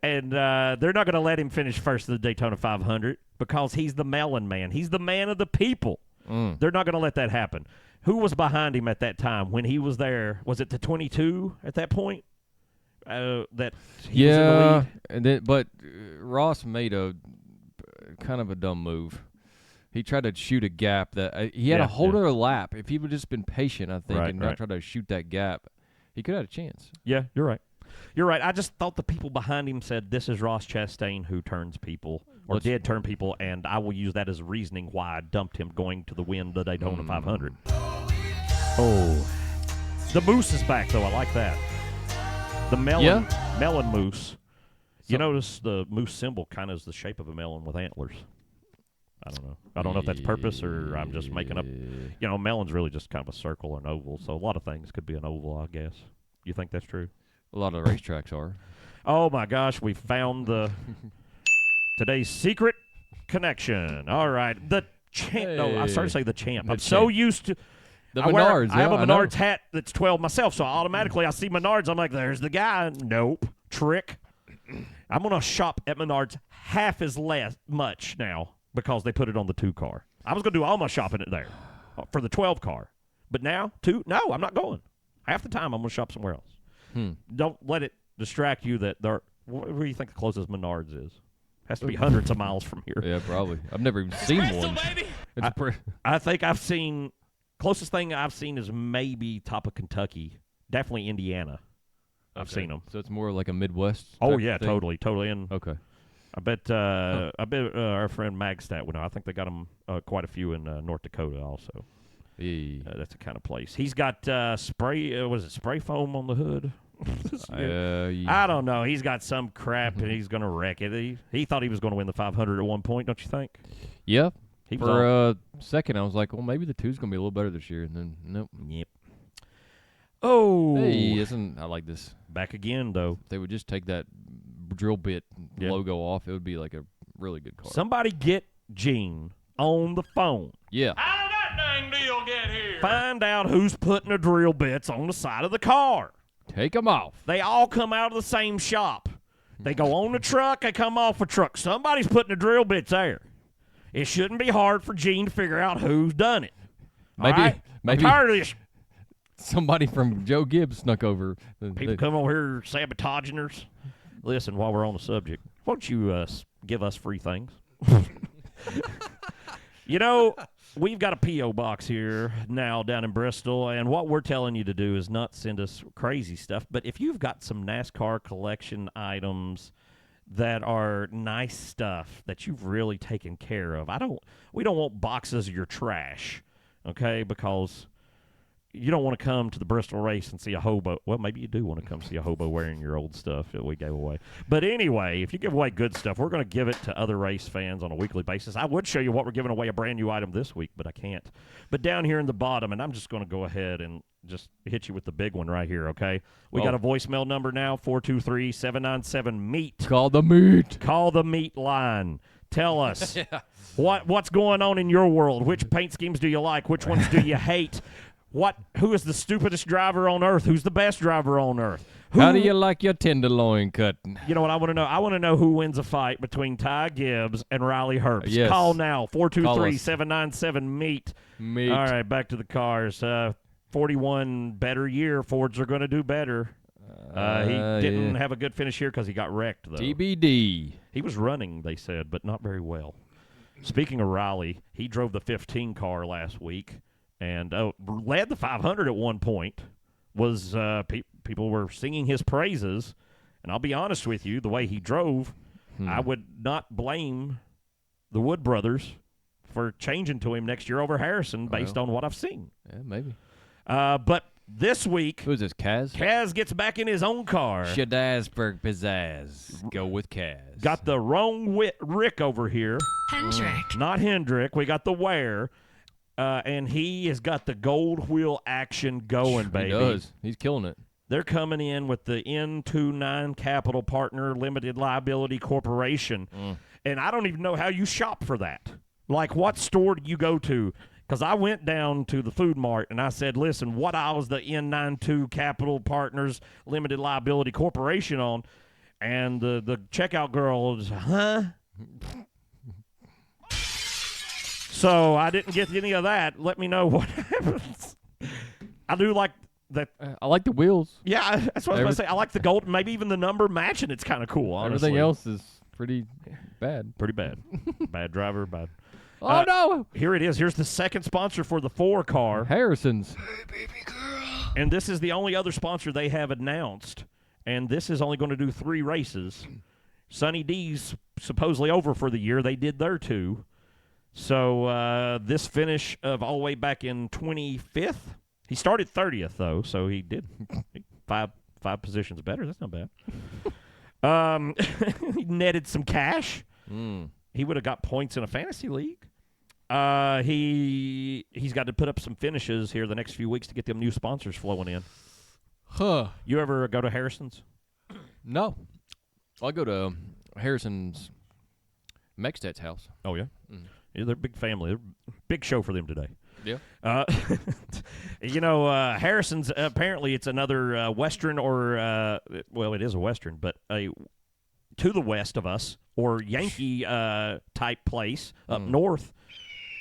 B: and they're not going to let him finish first in the Daytona 500 because he's the melon man. He's the man of the people. They're not going to let that happen. Who was behind him at that time when he was there? Was it the 22 at that point? That he was in the lead?
A: And then, but Ross made a kind of a dumb move. He tried to shoot a gap that he had a whole other lap. If he would just been patient, I think, and not try to shoot that gap, he could have had a chance.
B: Yeah, you're right. You're right. I just thought the people behind him said, this is Ross Chastain who turns people, or did turn people, and I will use that as reasoning why I dumped him going to the win the Daytona 500. Oh. The moose is back, though. I like that. The melon moose. You notice the moose symbol kind of is the shape of a melon with antlers. I don't know. I don't know if that's purpose or I'm just making up. You know, melon's really just kind of a circle or an oval, so a lot of things could be an oval, I guess. You think that's true?
A: A lot of racetracks are.
B: Oh, my gosh. We found today's secret connection. All right. The champ. No, I started to say the champ. I'm so used to.
A: The Menards.
B: I have a Menards hat that's 12 myself, so automatically I see Menards. I'm like, there's the guy. Nope. Trick. I'm going to shop at Menards half as much now because they put it on the 2 car. I was going to do all my shopping there for the 12 car. But now, 2, no, I'm not going. Half the time I'm going to shop somewhere else. Don't let it distract you that where do you think the closest Menards is? Has to be hundreds of miles from here.
A: Yeah, probably. I've never even seen one.
B: I think I've seen, closest thing I've seen is maybe top of Kentucky. Definitely Indiana. I've seen them.
A: So it's more like a Midwest.
B: Oh yeah,
A: thing?
B: totally. And
A: okay.
B: I bet our friend Magstat would know. I think they got them quite a few in North Dakota also. That's the kind of place. He's got spray foam on the hood? I don't know. He's got some crap and he's going to wreck it. He thought he was going to win the 500 at one point, don't you think?
A: Yeah. For a second, I was like, well, maybe the 2's going to be a little better this year. And then, nope.
B: Yep. Oh.
A: Hey, I like this.
B: Back again, though.
A: If they would just take that drill bit logo off, it would be like a really good car.
B: Somebody get Gene on the phone.
A: Yeah.
D: How did that dang deal get here?
B: Find out who's putting the drill bits on the side of the car.
A: Take them off.
B: They all come out of the same shop. They go on the truck, they come off a truck. Somebody's putting the drill bits there. It shouldn't be hard for Gene to figure out who's done it.
A: Maybe
B: I'm tired of this.
A: Somebody from Joe Gibbs snuck over.
B: People come over here sabotaging us. Listen, while we're on the subject, why don't you give us free things? You know, we've got a P.O. box here now down in Bristol, and what we're telling you to do is not send us crazy stuff, but if you've got some NASCAR collection items that are nice stuff that you've really taken care of, we don't want boxes of your trash, okay, because you don't want to come to the Bristol race and see a hobo. Well, maybe you do want to come see a hobo wearing your old stuff that we gave away. But anyway, if you give away good stuff, we're going to give it to other race fans on a weekly basis. I would show you what we're giving away, a brand new item this week, but I can't. But down here in the bottom, and I'm just going to go ahead and just hit you with the big one right here, okay? We got a voicemail number now, 423-797-MEAT.
A: Call the meat.
B: Call the meat line. Tell us what's going on in your world. Which paint schemes do you like? Which ones do you hate? Who is the stupidest driver on earth? Who's the best driver on earth?
A: How do you like your tenderloin cut?
B: You know what I want to know? I want to know who wins a fight between Ty Gibbs and Riley Herbst.
A: Yes.
B: Call now, 423-797-MEAT.
A: Meat.
B: All right, back to the cars. 41 better year. Fords are going to do better. He didn't have a good finish here because he got wrecked, though.
A: TBD.
B: He was running, they said, but not very well. Speaking of Riley, he drove the 15 car last week. And led the 500 at one point. People were singing his praises. And I'll be honest with you, the way he drove, I would not blame the Wood brothers for changing to him next year over Harrison based on what I've seen.
A: Yeah, maybe.
B: But this week,
A: who's this, Kaz?
B: Kaz gets back in his own car.
A: Shadasberg Pizzazz. Go with Kaz.
B: Got the wrong Rick over here.
F: Hendrick.
B: Not Hendrick. We got the Ware. And he has got the gold wheel action going, baby.
A: He does. He's killing it.
B: They're coming in with the N29 Capital Partner Limited Liability Corporation. And I don't even know how you shop for that. Like, what store do you go to? Because I went down to the food mart and I said, listen, what aisle is the N92 Capital Partners Limited Liability Corporation on? And the checkout girl was, huh? So I didn't get any of that. Let me know what happens. I do like that.
A: I like the wheels.
B: Yeah, that's what I was going to say. I like the gold, maybe even the number matching. It's kind of cool, honestly.
A: Everything else is pretty bad.
B: Pretty bad. Bad driver, bad.
A: Oh, no.
B: Here it is. Here's the second sponsor for the 4 car.
A: Harrison's.
B: And this is the only other sponsor they have announced. And this is only going to do 3 races. Sunny D's supposedly over for the year. They did their 2. So this finish of all the way back in 25th. He started 30th, though, so he did 5 positions better. That's not bad. He netted some cash. He would have got points in a fantasy league. He's got to put up some finishes here the next few weeks to get them new sponsors flowing in.
A: Huh.
B: You ever go to Harrison's?
A: No. I go to Harrison's Mexstat's house.
B: Oh, yeah? Yeah, they're a big family. They're a big show for them today.
A: Yeah.
B: Harrison's, apparently it's another Western or, well, it is a Western, but to the west of us or Yankee type place up north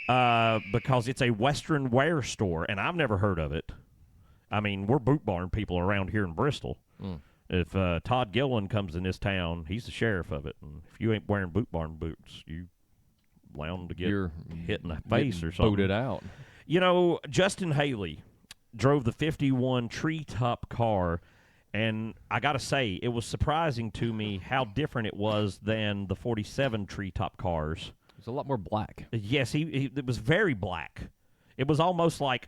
B: because it's a Western wear store, and I've never heard of it. I mean, we're Boot Barn people around here in Bristol. If Todd Gillen comes in this town, he's the sheriff of it. And if you ain't wearing Boot Barn boots, you bound to get hit in the face or something.
A: Booted out.
B: You know, Justin Haley drove the 51 Treetop car, and I got to say, it was surprising to me how different it was than the 47 Treetop cars.
A: It's a lot more black.
B: Yes, it was very black. It was almost like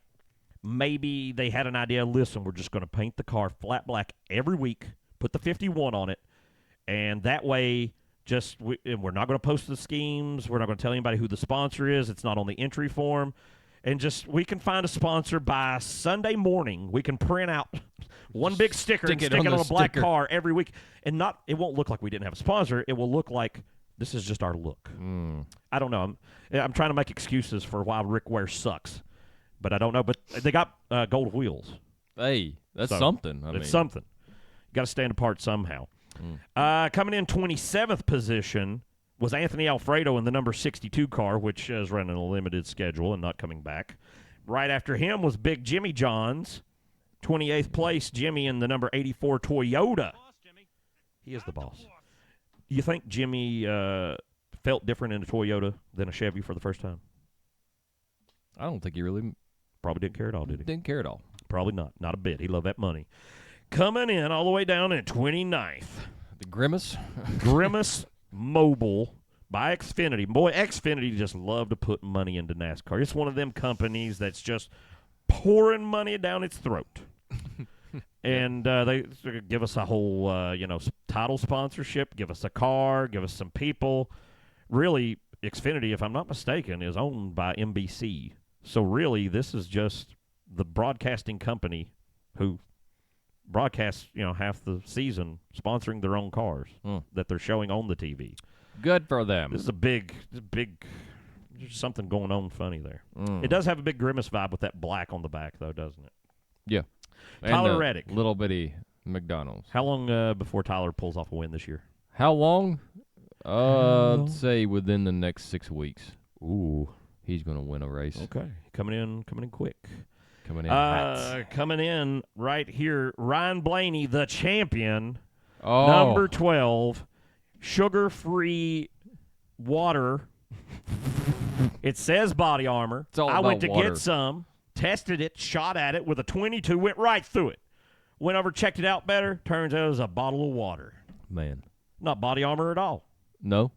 B: maybe they had an idea, listen, we're just going to paint the car flat black every week, put the 51 on it, and that way we're not going to post the schemes. We're not going to tell anybody who the sponsor is. It's not on the entry form. And we can find a sponsor by Sunday morning. We can print out one big sticker and stick it on a black car every week. And it won't look like we didn't have a sponsor. It will look like this is just our look. I don't know. I'm trying to make excuses for why Rick Ware sucks. But I don't know. But they got gold wheels.
A: Hey, that's something.
B: It's something. You got to stand apart somehow. Coming in 27th position was Anthony Alfredo in the number 62 car, which is running a limited schedule and not coming back. Right after him was Big Jimmy Johns, 28th place, Jimmy in the number 84 Toyota. He is the boss. You think Jimmy felt different in a Toyota than a Chevy for the first time?
A: I don't think he really
B: probably didn't care at all, did he?
A: Didn't care at all.
B: Probably not. Not a bit. He loved that money. Coming in all the way down at 29th.
A: The Grimace.
B: Grimace Mobile by Xfinity. Boy, Xfinity just love to put money into NASCAR. It's one of them companies that's just pouring money down its throat. And they give us a whole, title sponsorship, give us a car, give us some people. Really, Xfinity, if I'm not mistaken, is owned by NBC. So really, this is just the broadcasting company who broadcasts, half the season sponsoring their own cars that they're showing on the TV.
A: Good for them.
B: This is a big, there's something going on funny there. It does have a big Grimace vibe with that black on the back, though, doesn't it?
A: Yeah.
B: Tyler Reddick.
A: Little bitty McDonald's.
B: How long before Tyler pulls off a win this year?
A: How long? I'd say within the next 6 weeks.
B: Ooh.
A: He's going to win a race.
B: Okay. Coming in quick.
A: Coming in hot.
B: Coming in right here, Ryan Blaney, the champion.
A: Oh.
B: Number 12. Sugar-free water. It says body armor.
A: It's all
B: I went to
A: about water.
B: get some, tested it, shot at it with a 22, went right through it. Went over, checked it out better. Turns out it was a bottle of water.
A: Man.
B: Not body armor at all.
A: No.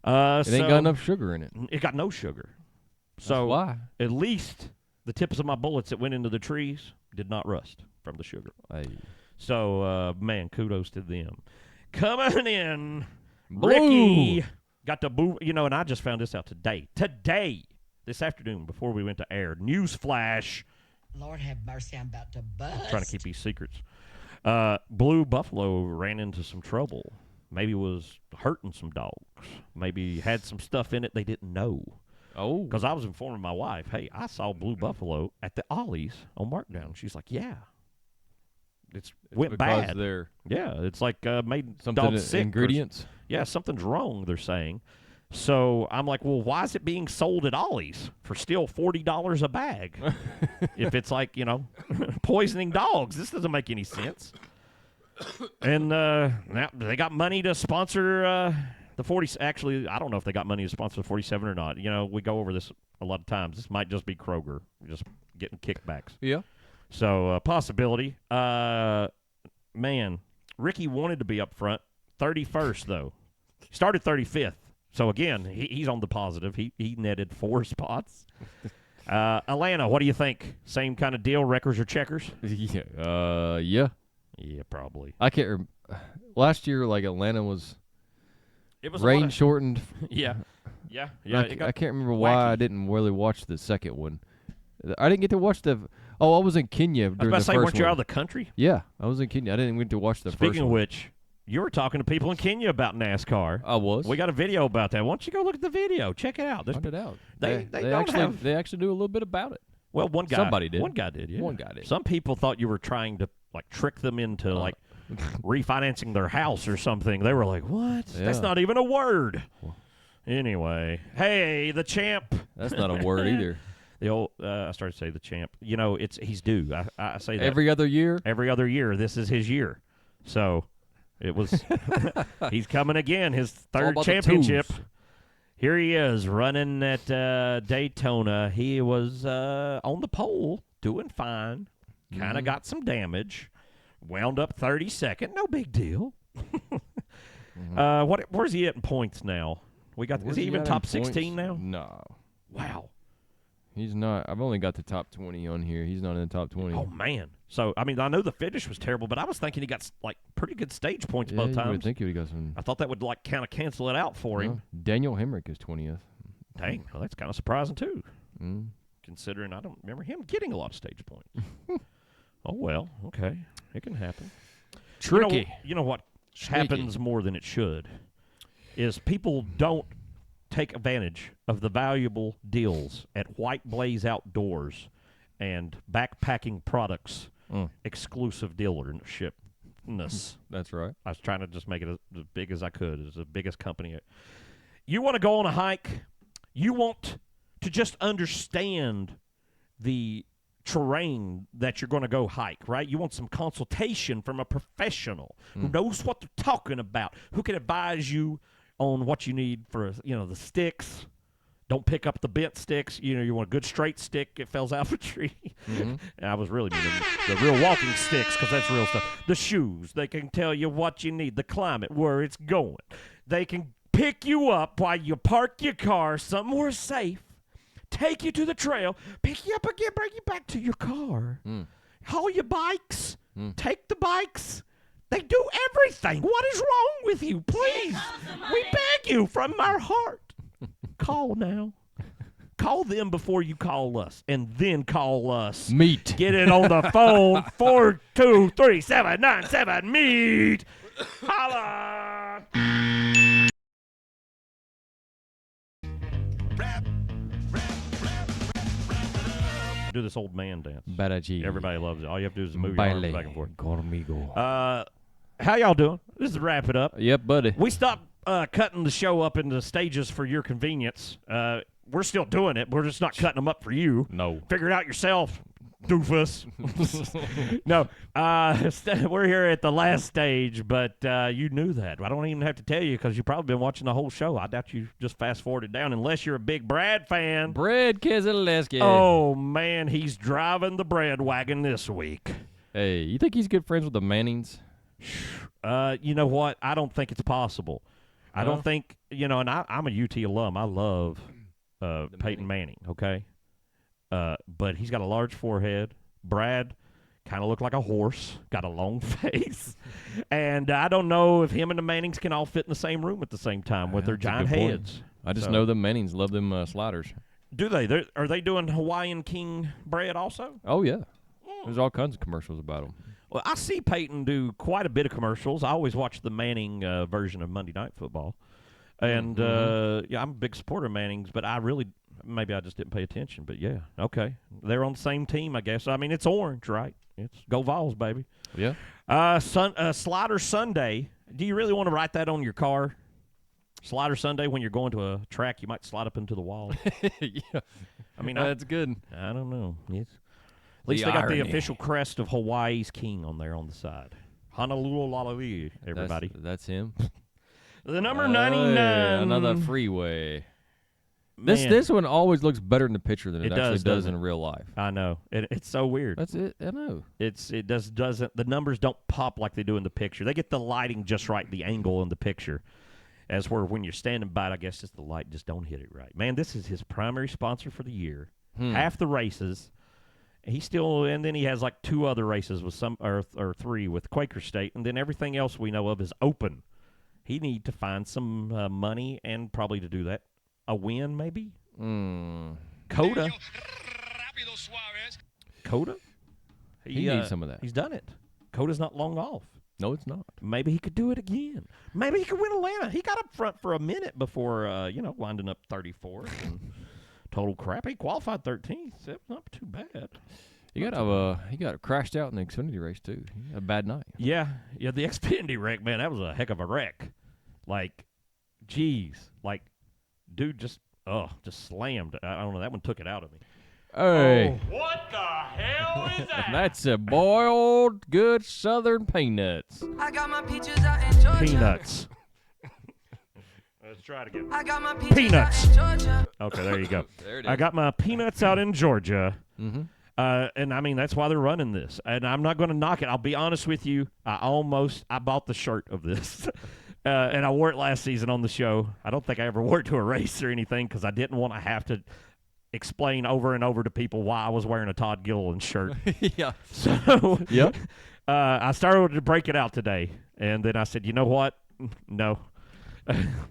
A: It ain't got enough sugar in it.
B: It got no sugar.
A: That's
B: So
A: why.
B: at least the tips of my bullets that went into the trees did not rust from the sugar.
A: Hey.
B: So, man, kudos to them. Coming in,
A: Blue.
B: Ricky got the boo. And I just found this out today. This afternoon, before we went to air. Newsflash.
F: Lord have mercy, I'm about to bust.
B: Trying to keep these secrets. Blue Buffalo ran into some trouble. Maybe was hurting some dogs. Maybe had some stuff in it they didn't know.
A: Oh.
B: Because I was informing my wife, hey, I saw Blue Buffalo at the Ollie's on Markdown. She's like, yeah. It's went
A: because
B: bad.
A: they're
B: Yeah, it's like made
A: something
B: dogs sick.
A: ingredients.
B: Yeah, something's wrong, they're saying. So I'm like, well, why is it being sold at Ollie's for still $40 a bag? If it's like, poisoning dogs. This doesn't make any sense. And now they got money to sponsor the 40. Actually, I don't know if they got money to sponsor the 47 or not. We go over this a lot of times. This might just be Kroger just getting kickbacks.
A: Yeah.
B: So, possibility. Man, Ricky wanted to be up front. 31st, though. He started 35th. So, again, he's on the positive. He netted 4 spots. Atlanta, what do you think? Same kind of deal, wreckers or checkers?
A: Yeah. Yeah.
B: Yeah, probably.
A: I can't last year, like, Atlanta was
B: It was
A: rain shortened.
B: Yeah.
A: I can't remember why I didn't really watch the second one. I didn't get to watch the. Oh, I was in Kenya
B: I was
A: during
B: about
A: the
B: to say,
A: first
B: weren't you
A: one.
B: out of the country?
A: Yeah, I was in Kenya. I didn't get to watch the first
B: Speaking of
A: one.
B: which, you were talking to people in Kenya about NASCAR.
A: I was.
B: We got a video about that. Why don't you go look at the video? Check it out.
A: Find it out.
B: They don't
A: actually
B: have-
A: they actually do a little bit about it.
B: Well, one guy.
A: Somebody did.
B: One guy did, yeah.
A: One guy did.
B: Some people thought you were trying to, trick them into, refinancing their house or something. They were like, what? That's
A: Yeah.
B: not even a word. Anyway. Hey, the champ.
A: That's not a word either.
B: The old, I started to say the champ. He's due. I say that.
A: Every other year.
B: Every other year, this is his year. So, it was, he's coming again, his third
A: about the
B: championship.
A: twos.
B: Here he is, running at Daytona. He was on the pole, doing fine. Kind of got some damage. Wound up 32nd. No big deal. Where's he at in points now? Is he even top 16 now?
A: No.
B: Wow.
A: He's not. I've only got the top 20 on here. He's not in the top 20.
B: Oh, man. So, I know the finish was terrible, but I was thinking he got, pretty good stage points
A: yeah,
B: both
A: you
B: times.
A: would think he would have got some.
B: I thought that would, kind of cancel it out for him.
A: Daniel Hemrick is 20th.
B: Dang, well, that's kind of surprising, too,
A: Mm.
B: considering I don't remember him getting a lot of stage points. Oh, well, okay. It can happen.
A: Tricky.
B: You know what
A: Sneaky.
B: happens more than it should is people don't take advantage of the valuable deals at White Blaze Outdoors and Backpacking Products exclusive dealershipness.
A: That's right.
B: I was trying to just make it as big as I could. It's the biggest company. You want to go on a hike? You want to just understand the terrain that you're going to go hike, right? You want some consultation from a professional who knows what they're talking about, who can advise you on what you need for, the sticks. Don't pick up the bent sticks. You want a good straight stick. It falls out of a tree. And I was really meaning the real walking sticks because that's real stuff. The shoes, they can tell you what you need, the climate, where it's going. They can pick you up while you park your car somewhere safe, take you to the trail, pick you up again, bring you back to your car. Haul your bikes, take the bikes. They do everything. What is wrong with you? Please, we beg you from our heart. Call now. Call them before you call us, and then call us.
A: Meet.
B: Get it on the phone. 423-797-MEET. Holla. Do this old man dance.
A: Badaji.
B: Everybody loves it. All you have to do is move your arms
A: Baile
B: back and forth.
A: conmigo.
B: How y'all doing? This is wrap it up.
A: Yep, buddy.
B: We stopped cutting the show up into stages for your convenience. We're still doing it. We're just not cutting them up for you.
A: No.
B: Figure it out yourself, doofus. No. We're here at the last stage, but you knew that. I don't even have to tell you because you've probably been watching the whole show. I doubt you just fast-forwarded down unless you're a big Brad fan.
A: Brad Keselowski.
B: Oh, man, he's driving the bread wagon this week.
A: Hey, you think he's good friends with the Mannings?
B: You know what? I don't think it's possible. I
A: No?
B: don't think, and I'm a UT alum. I love Peyton Manning, okay? But he's got a large forehead. Brad kind of looked like a horse, got a long face. And I don't know if him and the Mannings can all fit in the same room at the same time with their
A: That's a
B: giant
A: good point.
B: heads.
A: I just
B: So-
A: know the Mannings love them sliders.
B: Do they? Are they doing Hawaiian King bread also?
A: Oh, yeah. There's all kinds of commercials about them.
B: Well, I see Peyton do quite a bit of commercials. I always watch the Manning version of Monday Night Football. And, yeah, I'm a big supporter of Manning's, but I Maybe I just didn't pay attention, but yeah, okay. They're on the same team, I guess. I mean, it's orange, right? It's Go Vols, baby.
A: Yeah.
B: Slider Sunday. Do you really want to write that on your car? Slider Sunday, when you're going to a track, you might slide up into the wall.
A: Yeah.
B: I mean,
A: That's good.
B: I don't know. At least
A: The
B: they got the
A: irony.
B: official crest of Hawaii's king on there on the side. Honolulu, everybody.
A: That's him.
B: The number
A: Hey,
B: 99.
A: another freeway.
B: Man,
A: This one always looks better in the picture than it actually
B: does,
A: does
B: doesn't
A: in real life.
B: I know. It's so weird.
A: That's it. I know.
B: It doesn't. The numbers don't pop like they do in the picture. They get the lighting just right, the angle in the picture. As where when you're standing by it, I guess just the light just don't hit it right. Man, this is his primary sponsor for the year. Half the races. And then he has like 2 other races with or 3 with Quaker State, and then everything else we know of is open. He need to find some money, and probably to do that, a win maybe. Coda.
A: He needs some of that.
B: He's done it. Coda's not long off.
A: No, it's not.
B: Maybe he could do it again. Maybe he could win Atlanta. He got up front for a minute before, winding up 34th. And total crap. He qualified 13th. That's not too bad.
A: He got crashed out in the Xfinity race too. He had a bad night.
B: Yeah, the Xfinity wreck, man, that was a heck of a wreck. Like, geez. Like, dude just slammed. I don't know. That one took it out of me.
A: Hey,
D: What the hell is that?
A: that's a boiled good Southern peanuts.
E: I got my peaches out in Georgia.
B: Peanuts. Let's try it again.
E: I got my peaches
B: Peanuts.
E: out in Georgia.
B: Okay, there you go.
A: There it
B: I got my peanuts out in Georgia.
A: Mm-hmm.
B: And, I mean, that's why they're running this. And I'm not going to knock it. I'll be honest with you. I bought the shirt of this. And I wore it last season on the show. I don't think I ever wore it to a race or anything because I didn't want to have to explain over and over to people why I was wearing a Todd Gilliland shirt.
A: Yeah.
B: So
A: Yep.
B: I started to break it out today. And then I said, you know what? No.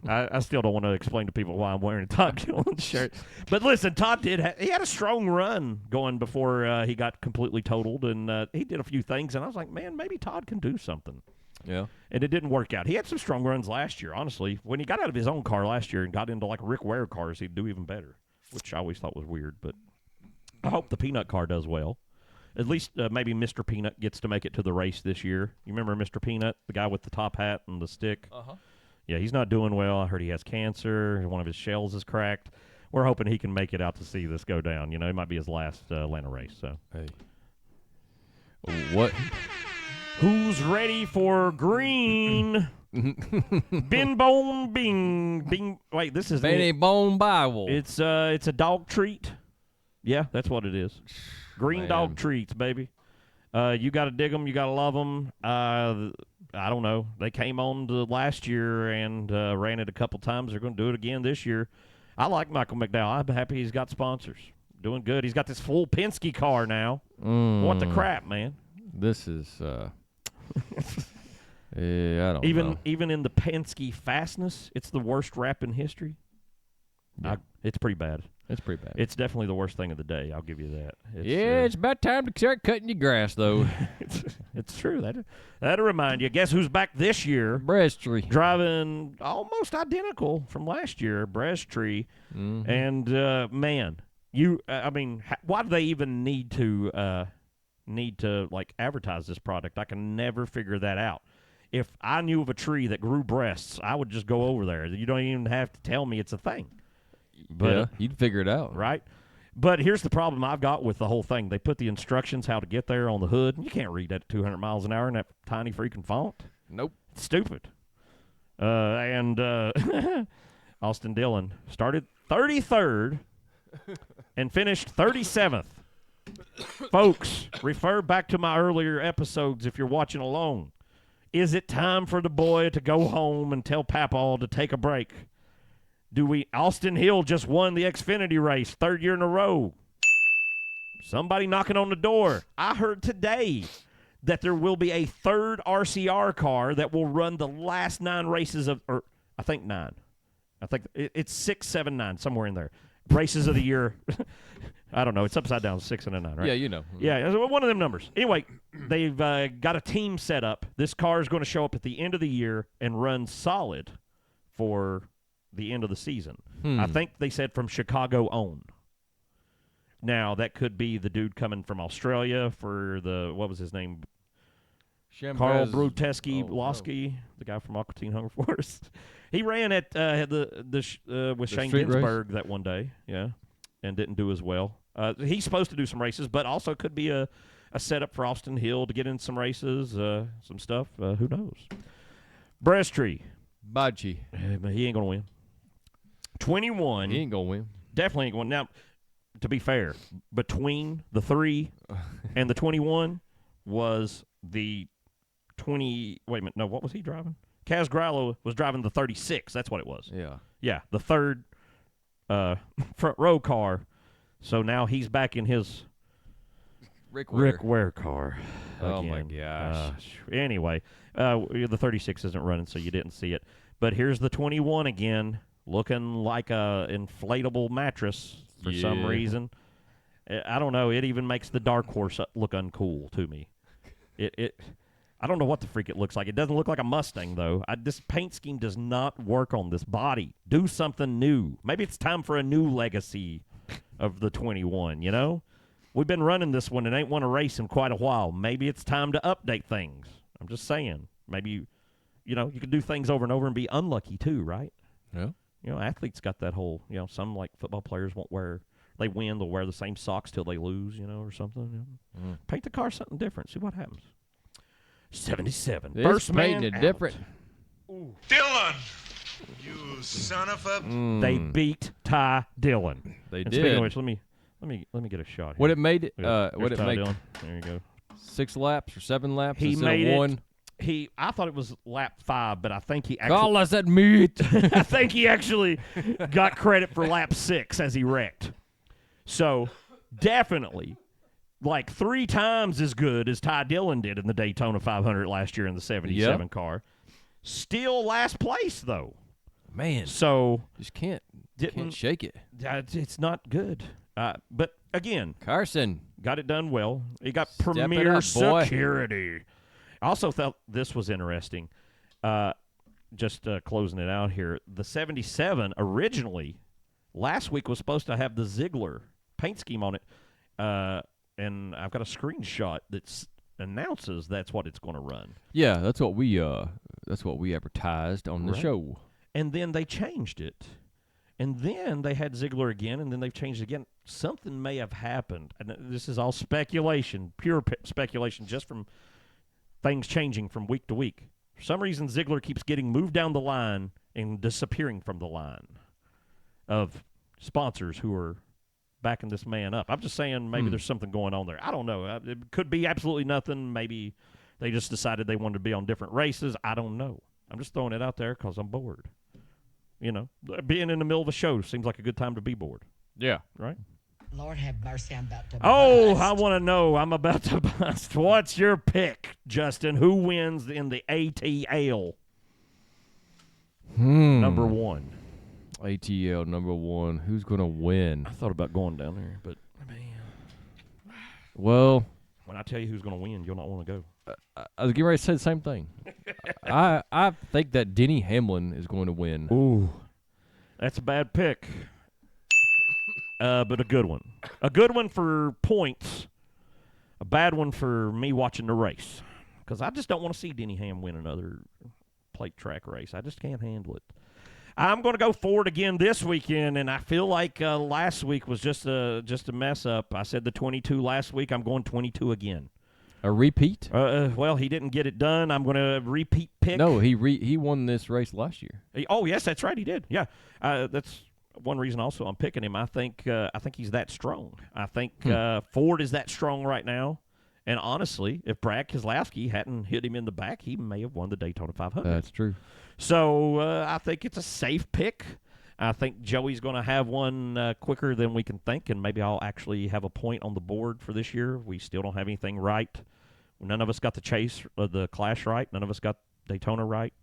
B: I still don't want to explain to people why I'm wearing a Todd Gilliland shirt. But listen, Todd he had a strong run going before he got completely totaled, and he did a few things, and I was like, man, maybe Todd can do something.
A: Yeah.
B: And it didn't work out. He had some strong runs last year, honestly. When he got out of his own car last year and got into like Rick Ware cars, he'd do even better, which I always thought was weird. But I hope the Peanut car does well. At least maybe Mr. Peanut gets to make it to the race this year. You remember Mr. Peanut, the guy with the top hat and the stick?
A: Uh-huh.
B: Yeah, he's not doing well. I heard he has cancer. One of his shells is cracked. We're hoping he can make it out to see this go down. It might be his last Atlanta race. So,
A: Hey. What?
B: who's ready for green? Bin bone bing bing. Wait, this is
A: Benny Bone Bible.
B: It's a dog treat. Yeah, that's what it is. Green
A: Man.
B: dog treats, baby. You got to dig them. You got to love them. I don't know. They came on to last year and ran it a couple times. They're going to do it again this year. I like Michael McDowell. I'm happy he's got sponsors. Doing good. He's got this full Penske car now. What the crap, man?
A: This is. I don't know.
B: Even in the Penske fastness, it's the worst wrap in history.
A: Yeah.
B: It's pretty bad.
A: It's pretty bad.
B: It's definitely the worst thing of the day. I'll give you that.
A: It's about time to start cutting your grass, though.
B: It's true. That'll remind you. Guess who's back this year?
A: Breastry.
B: Driving almost identical from last year, Breastry.
A: Mm-hmm.
B: And man, why do they even need to like advertise this product? I can never figure that out. If I knew of a tree that grew breasts, I would just go over there. You don't even have to tell me it's a thing. But,
A: yeah, you'd figure it out.
B: right? But here's the problem I've got with the whole thing. They put the instructions how to get there on the hood. You can't read that at 200 miles an hour in that tiny freaking font.
A: Nope.
B: It's stupid. And Austin Dillon started 33rd and finished 37th. Folks, refer back to my earlier episodes if you're watching alone. Is it time for the boy to go home and tell Papaw to take a break? Austin Hill just won the Xfinity race, 3rd year in a row. Somebody knocking on the door. I heard today that there will be a 3rd RCR car that will run the last 9 races or I think 9. I think it's 6, 7, 9, somewhere in there. Races of the year. I don't know. It's upside down, 6 and a 9, right?
A: Yeah, you know.
B: Yeah, it's one of them numbers. Anyway, they've got a team set up. This car is going to show up at the end of the year and run solid for the end of the season. I think they said from Chicago on. Now, that could be the dude coming from Australia for the, what was his name? Carl Bruteski Losky, the guy from Aqua Teen Hunger Force. He ran at with Shane Ginsburg that one day, and didn't do as well. He's supposed to do some races, but also could be a setup for Austin Hill to get in some races, some stuff. Who knows? Breasttree.
A: Bachi.
B: He ain't going to win. 21.
A: He ain't going to win.
B: Definitely ain't going to. Now, to be fair, between the 3 and the 21 was the 20. Wait a minute. No, what was he driving? Kaz Grilo was driving the 36. That's what it was.
A: Yeah.
B: Yeah, the third front row car. So now he's back in his Rick Ware car.
A: Oh,
B: again.
A: my gosh.
B: Anyway, the 36 isn't running, so you didn't see it. But here's the 21 again, looking like a inflatable mattress for some reason. I don't know. It even makes the Dark Horse look uncool to me. I don't know what the freak it looks like. It doesn't look like a Mustang, though. This paint scheme does not work on this body. Do something new. Maybe it's time for a new legacy of the 21, you know? We've been running this one and ain't won a race in quite a while. Maybe it's time to update things. I'm just saying. Maybe, you can do things over and over and be unlucky, too, right?
A: Yeah.
B: Athletes got that whole, some like football players won't wear, they win, they'll wear the same socks till they lose, or something. Paint the car something different. See what happens. 77.
A: This
B: First man
A: painted
B: out.
A: different.
D: Dylan, you son of a...
B: They beat Ty Dillon.
A: They
B: and
A: did.
B: Speaking of which, let me get a shot here.
A: What it made it?
B: Here's
A: What it
B: Ty
A: make?
B: Dillon. There you go.
A: 6 laps or 7 laps?
B: He
A: instead
B: made
A: of
B: it.
A: 1?
B: I thought it was lap 5, but I think he actually.
A: Call us at meat.
B: I think he actually got credit for lap 6 as he wrecked. So definitely, like 3 times as good as Ty Dillon did in the Daytona 500 last year in the 77 car. Still last place though.
A: Man,
B: So
A: just can't
B: didn't
A: shake it.
B: it's not good. But again,
A: Carson.
B: got it done well. He got
A: Step it
B: premier
A: up, boy.
B: security. I also thought this was interesting. Just closing it out here. The 77 originally, last week was supposed to have the Ziegler paint scheme on it. And I've got a screenshot that announces that's what it's going to run.
A: Yeah, that's what we advertised on the
B: Right.
A: show.
B: And then they changed it. And then they had Ziegler again, and then they've changed it again. Something may have happened. And this is all speculation, pure speculation, just from things changing from week to week. For some reason, Ziegler keeps getting moved down the line and disappearing from the line of sponsors who are backing this man up. I'm just saying maybe there's something going on there. I don't know. It could be absolutely nothing. Maybe they just decided they wanted to be on different races. I don't know. I'm just throwing it out there because I'm bored. Being in the middle of a show seems like a good time to be bored,
A: Yeah.
B: right?
F: Lord have mercy, I'm about to
B: Oh,
F: bust.
B: I want to know. I'm about to bust. What's your pick, Justin? Who wins in the ATL? Number 1.
A: ATL number 1. Who's going to win?
B: I thought about going down there, but
A: Well,
B: when I tell you who's going to win, you'll not want to go.
A: I was getting ready to say the same thing. I think that Denny Hamlin is going to win.
B: Ooh, that's a bad pick, but a good one. A good one for points, a bad one for me watching the race, because I just don't want to see Denny Ham win another plate track race. I just can't handle it. I'm going to go Ford again this weekend, and I feel like last week was just a mess up. I said the 22 last week. I'm going 22 again.
A: A repeat?
B: Well, he didn't get it done. I'm going to repeat pick.
A: No, he won this race last year.
B: Oh, yes, that's right. He did. Yeah, that's one reason also I'm picking him. I think he's that strong. I think Ford is that strong right now. And honestly, if Brad Keselowski hadn't hit him in the back, he may have won the Daytona 500.
A: That's true.
B: So I think it's a safe pick. I think Joey's going to have one quicker than we can think, and maybe I'll actually have a point on the board for this year. We still don't have anything right. None of us got the Clash right. None of us got Daytona right.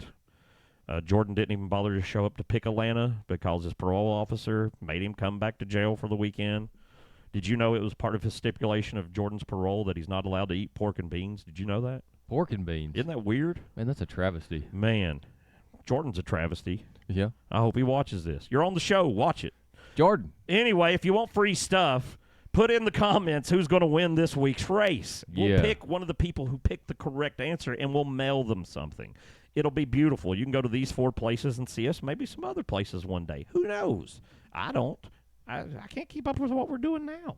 B: Jordan didn't even bother to show up to pick Atlanta because his parole officer made him come back to jail for the weekend. Did you know it was part of his stipulation of Jordan's parole that he's not allowed to eat pork and beans? Did you know that?
A: Pork and beans.
B: Isn't that weird?
A: Man, that's a travesty.
B: Man, Jordan's a travesty.
A: Yeah.
B: I hope he watches this. You're on the show. Watch it.
A: Jordan.
B: Anyway, if you want free stuff, put in the comments who's going to win this week's race. We'll pick one of the people who picked the correct answer, and we'll mail them something. It'll be beautiful. You can go to these 4 places and see us, maybe some other places one day. Who knows? I don't. I can't keep up with what we're doing now.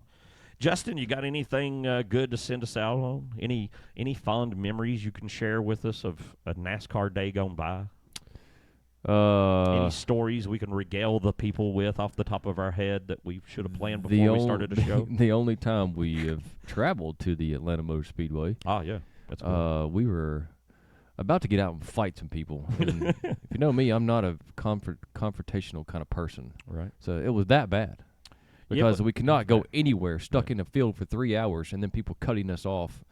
B: Justin, you got anything good to send us out on? Any fond memories you can share with us of a NASCAR day gone by? Any stories we can regale the people with off the top of our head that we should have planned before we started the show?
A: The only time we have traveled to the Atlanta Motor Speedway.
B: Oh, yeah. That's cool.
A: We were about to get out and fight some people. And if you know me, I'm not a confrontational kind of person.
B: Right.
A: So it was that bad. Because we could not go anywhere, stuck in a field for 3 hours, and then people cutting us off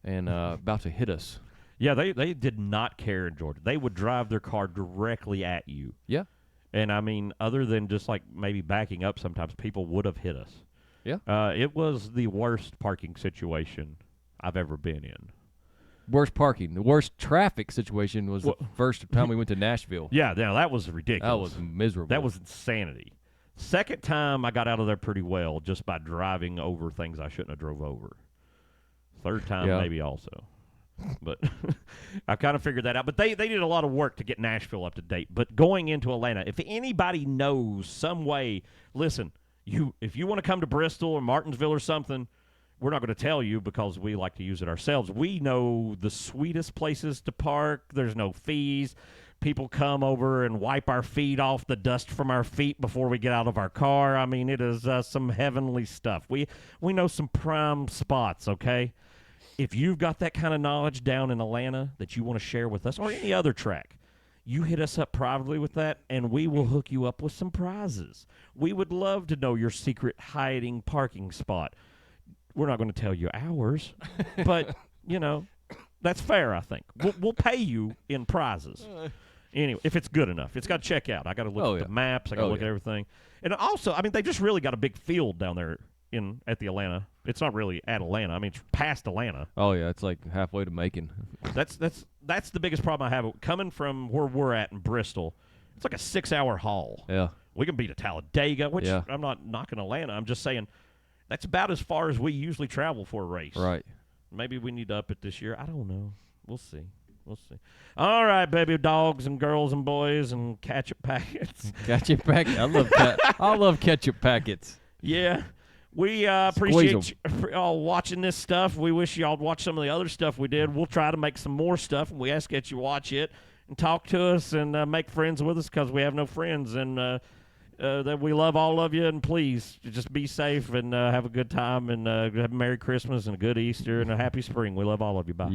A: and about to hit us.
B: Yeah, they did not care in Georgia. They would drive their car directly at you.
A: Yeah.
B: And, I mean, other than just, like, maybe backing up sometimes, people would have hit us.
A: Yeah.
B: It was the worst parking situation I've ever been in.
A: Worst parking. The worst traffic situation was the first time we went to Nashville.
B: Yeah, that was ridiculous.
A: That was miserable.
B: That was insanity. Second time, I got out of there pretty well just by driving over things I shouldn't have drove over. Third time, maybe also. But I kind of figured that out. But they did a lot of work to get Nashville up to date. But going into Atlanta, if anybody knows some way, listen, if you want to come to Bristol or Martinsville or something, we're not going to tell you because we like to use it ourselves. We know the sweetest places to park. There's no fees. People come over and wipe our feet off, the dust from our feet before we get out of our car. I mean, it is some heavenly stuff. We know some prime spots, okay? If you've got that kind of knowledge down in Atlanta that you want to share with us or any other track, you hit us up privately with that, and we will hook you up with some prizes. We would love to know your secret hiding parking spot. We're not going to tell you ours, but, you know, that's fair, I think. We'll pay you in prizes. Anyway, if it's good enough. It's got to check out. I got to look at the maps. I got to look at everything. And also, I mean, they just really got a big field down there at the Atlanta. It's not really at Atlanta. I mean, it's past Atlanta.
A: Oh, yeah. It's like halfway to Macon.
B: That's the biggest problem I have. Coming from where we're at in Bristol, it's like a 6-hour haul.
A: Yeah.
B: We can be to Talladega, which I'm not knocking Atlanta. I'm just saying that's about as far as we usually travel for a race.
A: Right.
B: Maybe we need to up it this year. I don't know. We'll see. All right, baby dogs and girls and boys and ketchup packets.
A: Ketchup packets. I love ketchup packets.
B: Yeah. We appreciate you all watching this stuff. We wish y'all would watch some of the other stuff we did. We'll try to make some more stuff, and we ask that you watch it and talk to us and make friends with us because we have no friends. And that we love all of you, and please just be safe and have a good time and have a Merry Christmas and a good Easter and a Happy Spring. We love all of you. Bye.